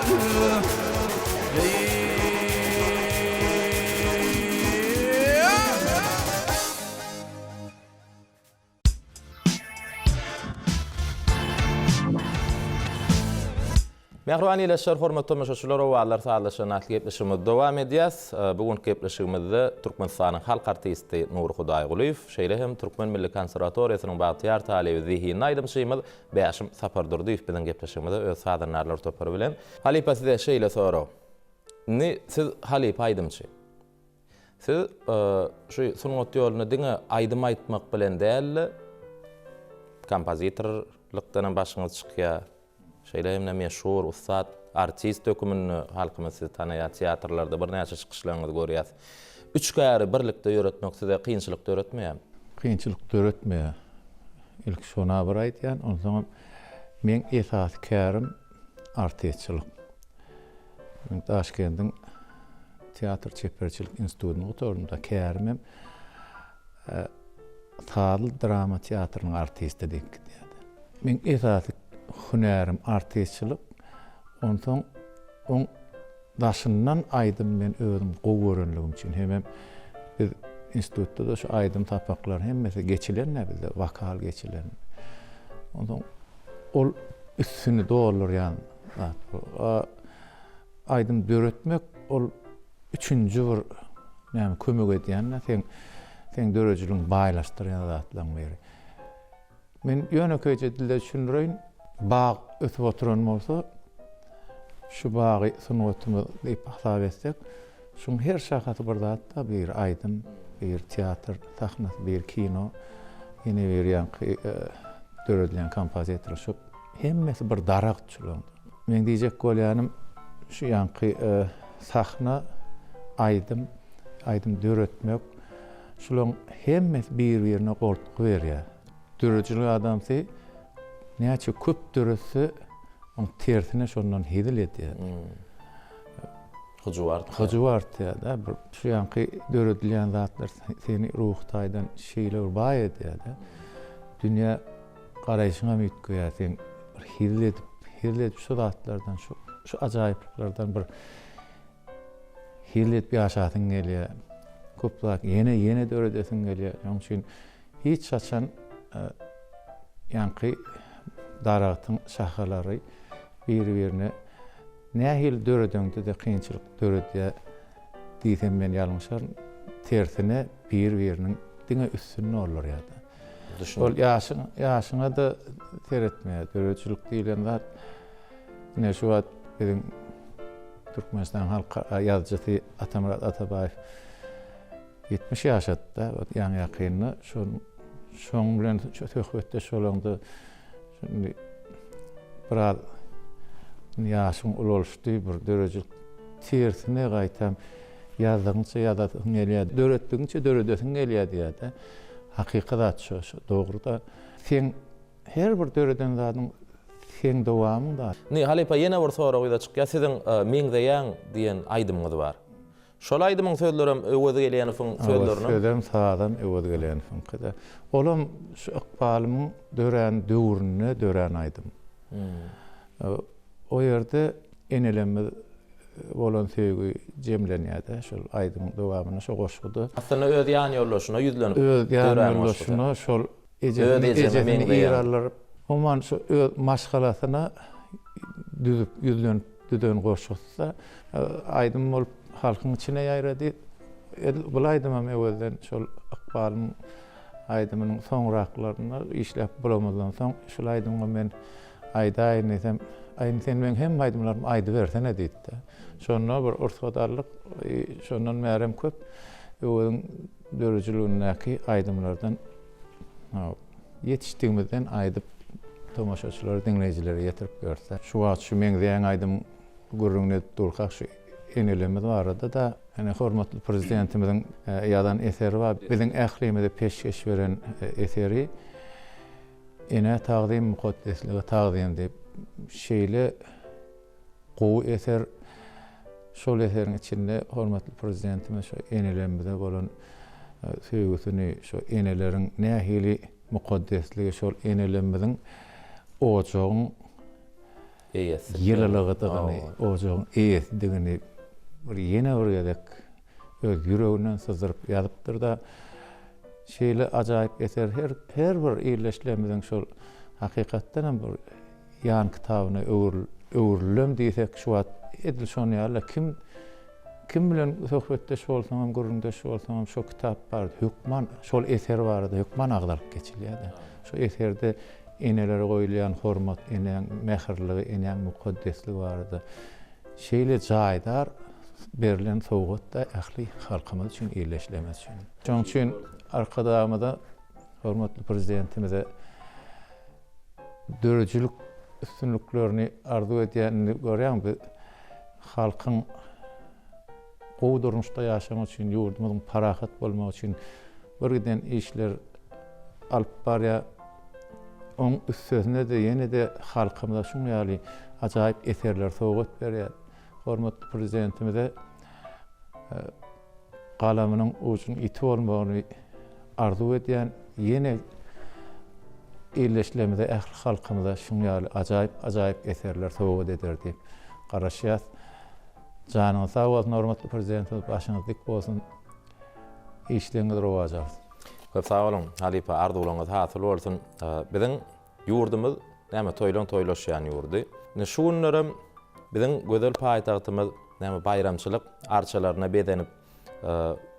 Mehruani ileşer hormatly tamaşaçylar we allar sağlaşan atly gepleşigimiz dowam edýäs. Bugun gepleşigimizde Türkmenistanyň halk artisti Nur Hudaýguliýew, şeýle hem Türkmen Milli Konserwatoriýasynyň Bagtyar talebi Zihin aýdymşymy Bäşim Sapardurdiýew bilen gepleşigimizde öz sadanlarlar topar bilen. Halipa size şeýle sorag. Ni siz Halipa aýdymçy. Siz şu sungat ýoluny diňe aýdym aýtmak bilen däl, kompozitor lykdan başyňyz çykýar. Şeýle hemne meşhur ustad, artist dökümini halkymyz sizi tanaýar, teatrlarda bir näçe çykyşlaryňyzy görýär. Üç gäri birlikde öğretmek size kynçylyk öğretmeýär. Kynçylyk öğretmeýär. İlk şona bir aýtýan, ondan men esas kärim artistçilik. Men Taşkendiň teatr çeperçilik institutyny oturdum da kärimim Taly drama teatrının artisti diýdi. Men esas hünerim artistçilik. Ondan on daşyndan aýdym men özüm gowy üçin hemem biz institutda da şu aýdym tapaklar hemmesi geçilen bizde vakal geçilen. Ondan ol üstüni dolur yani. Aýdym döretmek ol üçüncü bir näme kömek edýän sen dörejiliň baýlaşdyrýan zatlaryň biri. Men ýönekeje dilde düşünýän bağ ötüp oturan bolsa şu bağı sunuwatmy diýip hasap etsek, şuň her şahaty bir zatda bir aýdym, bir teatr sahnasy, bir kino, ýene bir ýanky döredilen kompozitor şu hemmesi bir darakçylyk. Men diýjek bolýanym şu ýanky sahna aýdym döretmek şularyň hemmesi bir-birine gortuk berýär. Dörejilik adamsy näçe köp döretse on tersine şondan hedil edýär. Hujwart da şu ýanky döredilen zatlar seni ruhtaýdan şeýle urbaý edýär. Dünýä garaýşyňa mütköýär, sen hedil edip şu zatlardan şu ajaýyplardan bir hedil edip ýaşatyň gelýär. Köpläk ýene döredesiň gelýär. Şoň üçin hiç saçan ýanky daratyň şahalary bir-birine nähil döredende de kynçylyk döredýär diýsem men ýalňyşar tersine bir-biriniň diňe üstünde olur ýa-da. Ol ýaşyňa da teretmeýär. Dörejilik diýilen zat ne şu wagt biziň Türkmenistan halk ýazgysy Atamurat Atabaýew 70 ýaşatda ýa-ni ýakynny şoň bilen töhbetde şolanda şimdi biraz ýaşyň ululşdy bir dörejilik tersine gaýtam ýazdyňça ýa-da gelýär, döretdiňçe döredesiň gelýär diýär. Hakykat şu dogruda sen her bir döreden zadyň sen dowamyňda. Ne Halipa ýene bir sorak ýa-da çykýar, siziň meňdeýän diýen aýdymyňyz bar. Şol aýdymyň sözlerim öwede gelýäniň sözlerini. Sözlerim sağdan öwede gelýäniň kada. Olam şu ykbalymyň dören döwrüne dören aýdym. O ýerde enelenme bolan söýgü jemlenýärdi. Şol aýdymyň dowamyna şo goşuldy. Aslında öz ýany ýollaşyna ýüzlenip dören şol ejeni ýerler. Oman şu maşgalasyna düzüp ýüzlenip düdön goşulsa aýdym bolup halkyň içine ýaýrady. Bu aýdymam öwelden şol ykbalym aýdymyň soňraklaryna işläp bulamazdan soň şol aýdymga men aýdaýyn desem aýyn sen men hem aýdymlarym aýdy bersene diýdi. Şonda bir ortodokslyk şondan märem köp öweliň dörejiligindäki aýdymlardan ýetişdigimizden aýdyp tomaşaçylar dinleýijileri ýetirip berse. Şu wagt şu meňdeýän aýdym gurrungne durkak şu enelemez barada da hani hormatly prezidentimiziň ýadan eseri bar. Biziň ählimizde peşkeş beren eseri ene taqdim muqaddesligi taqdim diýip şeýle gowy eser şol eseriň içinde hormatly prezidentimiz şu enelemizde bolan söýgüsini şu eneleriň nähili muqaddesligi şol enelemizin ojagyň ýylylygyny ojagyň eýesdigini bir ýene bir ýerek öz ýüreginden syzyryp ýazypdyr da şeýle ajaýyp eser her bir ýerleşlemizin şol hakykatdan bir ýan kitabyna öwrülem diýsek şu wagt edil şonu ýaly kim bilen söhbetdeş bolsam, gurrundeş bolsam şu kitap bar, hükman şol eser bardy, hükman agdalyp geçilýärdi. Şu eserde enelere goýulýan hormat, eneň mehirligi, eneň muqaddesligi bardy. Şeýle jaýdar berilen sowgat da ähli halkymyz üçin ýerleşlemez üçin. Şoň üçin arkadamyda hormatly prezidentimize dörücülük üstünlüklerini arzu edýänini görýän bir halkyň gowy durmuşda ýaşamak üçin, ýurdumyzyň parahat bolmak üçin birden işler alyp barýar. Onun üstüne de yine de halkımıza şunu ýaly ajaýyp eserler sogat berýär. Hormatly prezidentimize galamynyň uçun iti bolmagyny arzu edýän yine illeşlemede ähli halkymyza şunu ýaly ajaýyp eserler sogat eder diýip garaşýar. Janyňyz sag bolsun, hormatly prezidentimiz, başyňyz dik bolsun. İşleňiz rowajak. Köp sağ olun. Halipa arzuwlaryňyz hasyl bolsun. Biziň ýurdumyz näme toýlaşýan ýurdy. Şu günlerim biziň gözel paýtagtymyz näme bayramçylyk arçalaryna bedenip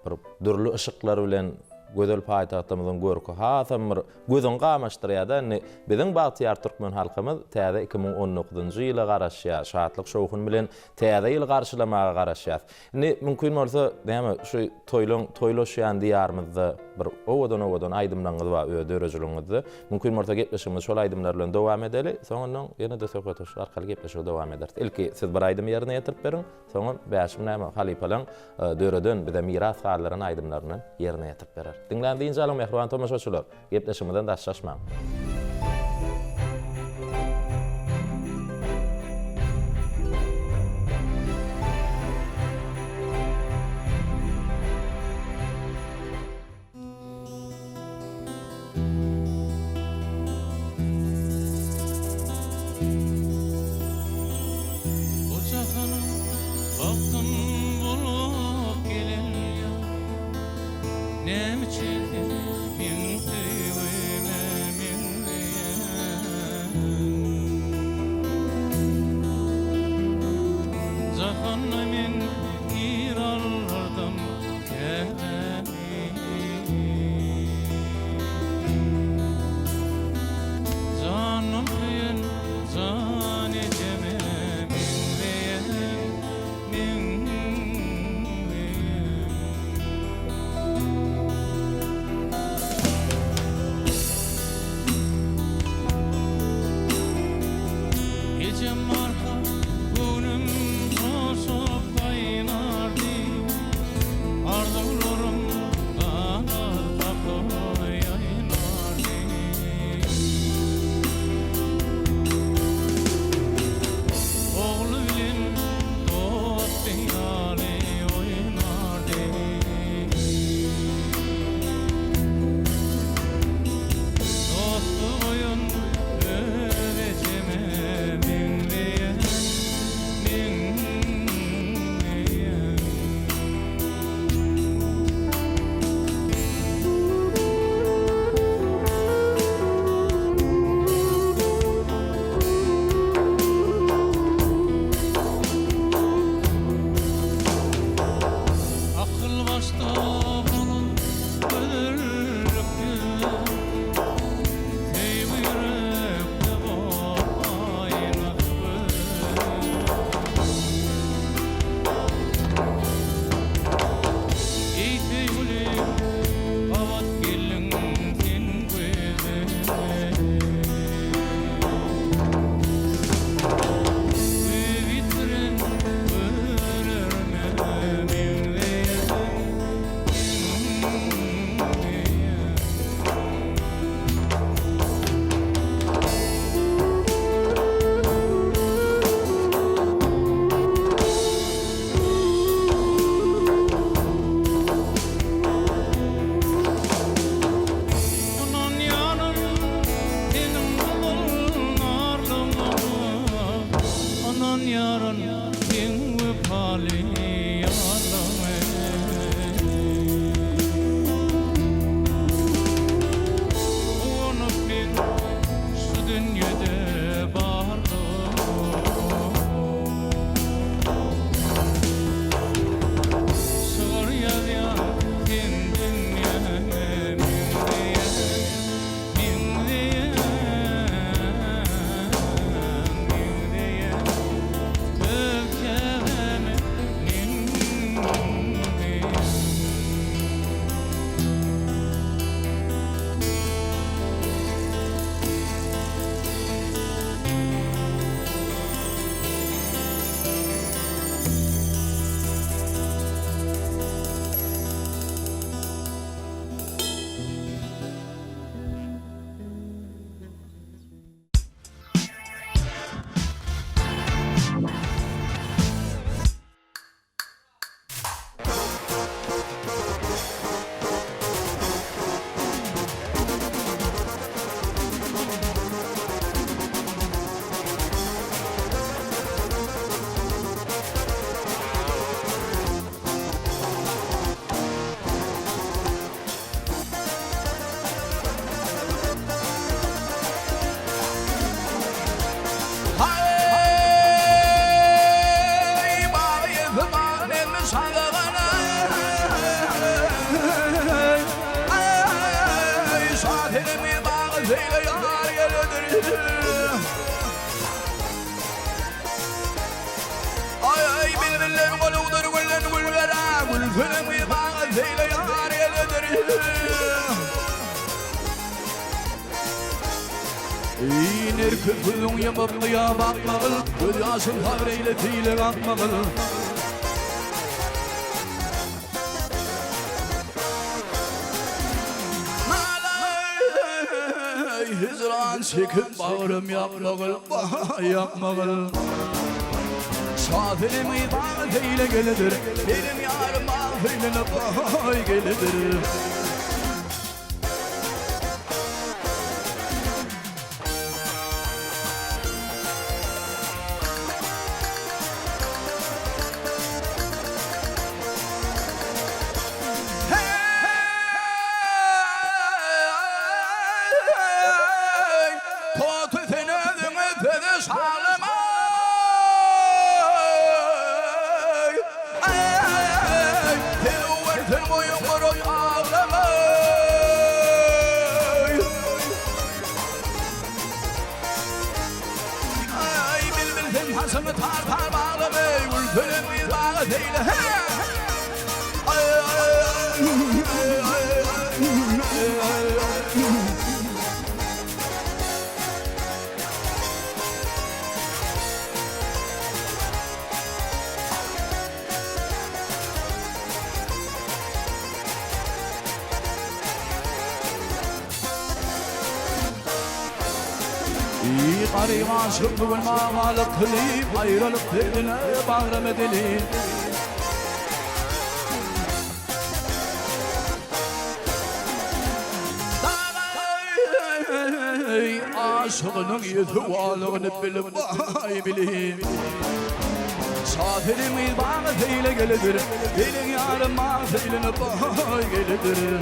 bir dürli ışıklar bilen gözel paýtagtymyzyň görki hasam bir gözüň gamaşdyrýar-da. Biziň Bagtyar Türkmen halkymyz täze 2019-njy ýyla garaşýar, şatlyk şowkun bilen täze ýyl garşylamaga garaşýar. Mümkin bolsa näme şu toýlaşýan diýarmyzda bir owadan aýdymlaryňyz bar, dörejiligiňizde. Mümkin bolsa gepleşigimiz şol aýdymlar bilen dowam edeli, soňra ýene-de söhbet arkaly gepleşik dowam eder. Ilki siz bir aýdym ýerine ýetirip beriň, soňra bäşim näme halipalan döreden bize miras gallaryny aýdymlaryny ýerine ýetirip berer. Dinlendiğiniz alın mehruban tomaşaçylar. Gepleşimizden daşlaşmam. Saatimi bağı zeyle yar gelidir. Ay ay bilbilen koludur güllen gülvera. Gülfilimi bağı zeyle yar gelidir. İner köpülün yamamlıya bakmağıl. Göz yaşın havreyle tile kalkmağıl. Hizran çekip bağrım yapmağıl, yapmağıl. Şafirimi bağırtıyla gelidir, benim yarım bağırtıyla bağır gelidir. Hasımı tar tar bağlamayı Gülfilimi bağı değil Qarıyım aşık bugün mağalık kılıyım Ayrılık derdine bağrım edelim Aşığının yetuvalığını bilip vay bileyim Şafirimiz bağı zeyle gelidir Dilin yarım bağı zeyle vay gelidir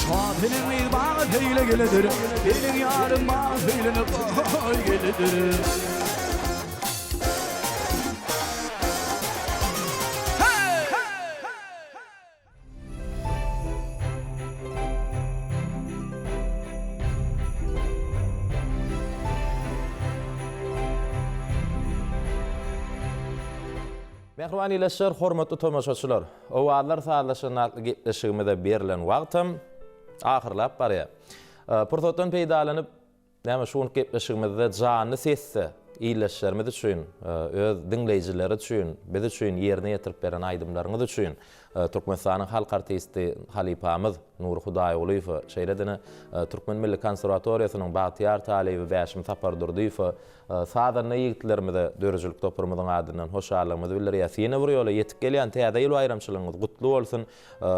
Şafirimiz bağı zeyle gelidir Dilin yarım bağı zeyle vay gelidir Mehriban ileşler, hormatly tomaşaçylar. Owadlar sağlaşan gepleşigimizde berilen wagtym ahyrlap barýar. Pursatdan peýdalanyp, näme şu gepleşigimizde jany sesse ileşlerimiz üçin, öz dinleýijileri üçin, biz üçin ýerine ýetirip beren aýdymlaryňyz üçin Türkmenistanyň halk artisti Halipamyz Nur Hudaýoğluýew şeýledini Türkmen Milli Konserwatoriýasynyň Batyar Talebi Bäşim Sapardurdyýew sadanly ýigitlerimize dörejlik topurumyzyň adyndan hoşallygymyzy bildirýär. Seni bir ýola ýetip gelýän täze ýyl bayramçylygyňyz gutly bolsun.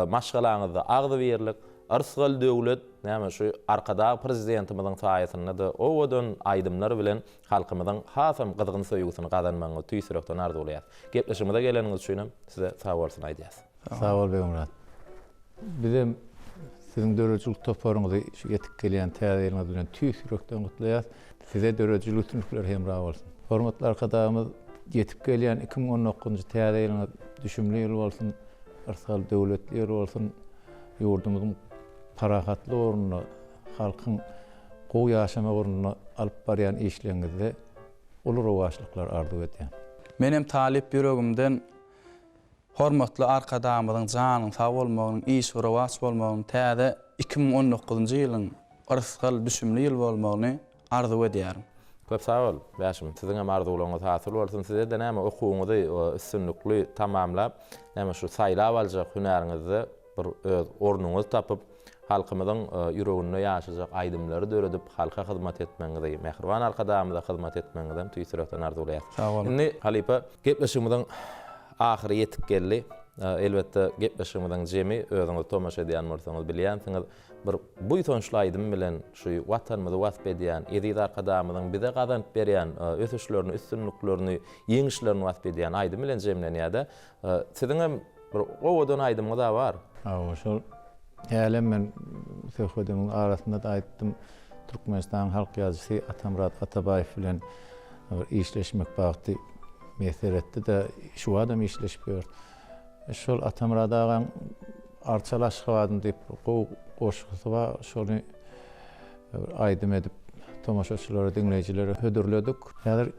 Maşgalaňyzda agdy berlik, arsgal döwlet, näme şu arkada prezidentimiziň saýasyna da owadan aýdymlar bilen halkymyzyň hasam gyzgyn söýgüsini gazanmagy tüýsürekden arzuwlaýar. Gepleşigimize geleniňiz üçin size sag bolsun aýdýas. Sağ ol Beýmurat. Bizim sizin dörejlik toparyňyzy ýetip gelýän täze ýylyňyz bilen tüýsürekden gutlaýar. Size dörejlik üçin hemra bolsun. Hormatly arkadaşymyz ýetip gelýän 2019-njy täze ýylyňyz düşümli ýyl bolsun. Arsgal döwletli ýyl bolsun. Ýurdumyzyň parahatly ornuny, halkyň gowy ýaşama ornuny alyp barýan işleňizde uly rowaşlyklar arzuw etýän. Menem talip ýüregimden hormatly arkadaşymyzyň janyň sag bolmagyny, iş we rowaş bolmagyny täze 2019-njy ýylyň arsgal düşümli ýyl bolmagyny arzuw edýär. Köp sag ol, Bäşim. Siziň hem arzuwlaryňyz hasyl bolsun. Size de näme okuwyňyzy üstünlikli tamamlap, näme şu saýlap aljak hünäriňizde bir öz ornuňyzy tapyp halkymyzyň ýüreginde ýaşajak aýdymlary döredip halka hyzmat etmeňizi, mehriban arkadaşymyza hyzmat etmeňizden tüýsürekden arzuwlaýar. Indi Halipa, gepleşigimiziň ahyry ýetip geldi. elbette gepleşigimizden jemi özüňiz tomaşa edýän bolsaňyz bilýänsiňiz. Bir bu ýetonşlaýdym bilen şu watanymyzy wasp edýän, edi arkadamyzyň bize gazanyp berýän ösüşlerini, üstünlüklerini, ýeňişlerini wasp edýän aýdym bilen jemlenýärde. Siziň hem bir owadan aýdymyz da bar. Şol hälem men söhbetimin arasynda da aýtdym. Türkmenistan halk ýazgysy Atamrat Atabaýew bilen işleşmek bagty meseretde de şu adam işleşip ýör. Şol Atamrat agaň arçalaşywadym diýip goşgusy bar. Şonu aýdym edip tomaşaçylara, dinleýijilere hödürledik. Häzir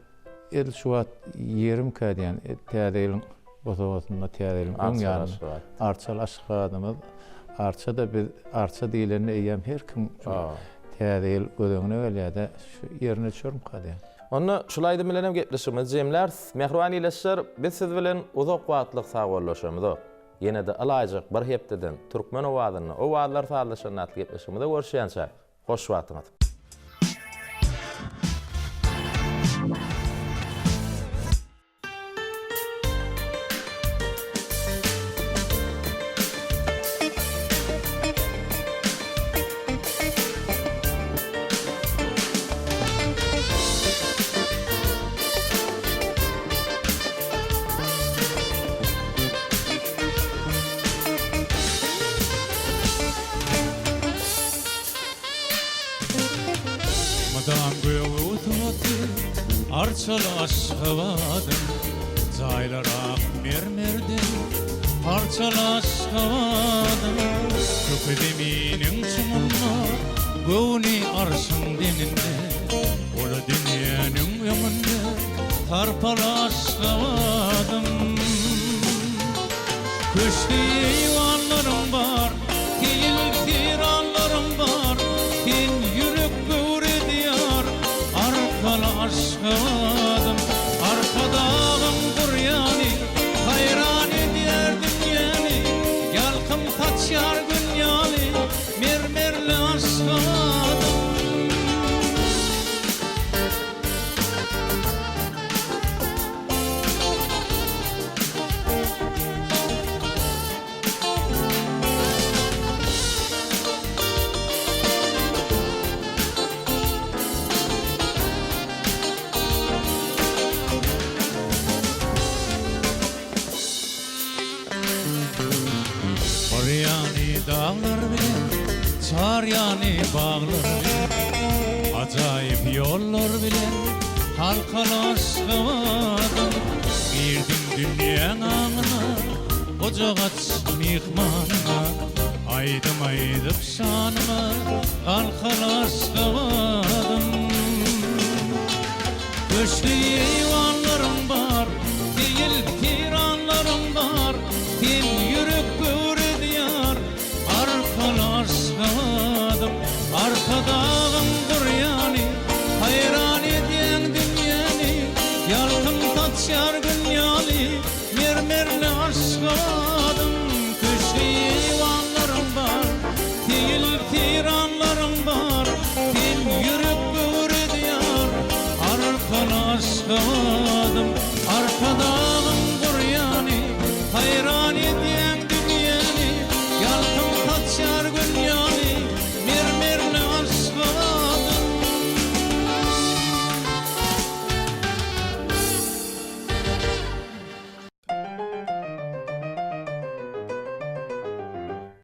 el şu wagt 20 kadýan täzeýiň bozawatynda täzeýiň öň ýarynda arçalaşywadymyz. Arça da biz arça diýileni eýem her kim täzeýil gödüňüne gelýärde şu ýerine çörüm kadýan. Onu şulaydy bilen hem gepleşigimiz jemler, mehriban ýyleşler, biz siz bilen uzak wagtlyk sagollaşamyz. Ýene-de alaýjak bir hepdeden türkmen owadyny, owadlar sagollaşan atly gepleşigimizde görüşýänçä. Hoş wagtyňyz. Madam göğütütü arçalaşıvadım Zaylara mermerden parçalaşıvadım Köpedeminin çumunna göğüni arşın deninde Ola dünyanın ömünde tarpalaşıvadım Köşkü eyvanlarım var, değil tiranlarım var Din yürek böğre diyar, arkalaşıvadım Arkadağım kuryani, hayran ediyerdim yani Yalkım taçyar günyali, mermerle aşıvadım Oryani dağlar bilen, çaryani bağlar bilen Acayip yollar bilen, halkalaşıvadım Girdim dünýäň aňyna, ojagat mihmanyna Aýdym aýdyp şanyma, halkalaşıvadım Köşkü eyvanlarım var, değil tiranlarım var Din yürek böğre diyar, arkalaşıvadım Arkadağım kuryani, hayran edýän dünýäni Yalkım taçyar günyali, mermerle aşıvadım Köşkü eyvanlarım var, değil tiranlarım var Din yürek böğre diyar, arkalaşıvadım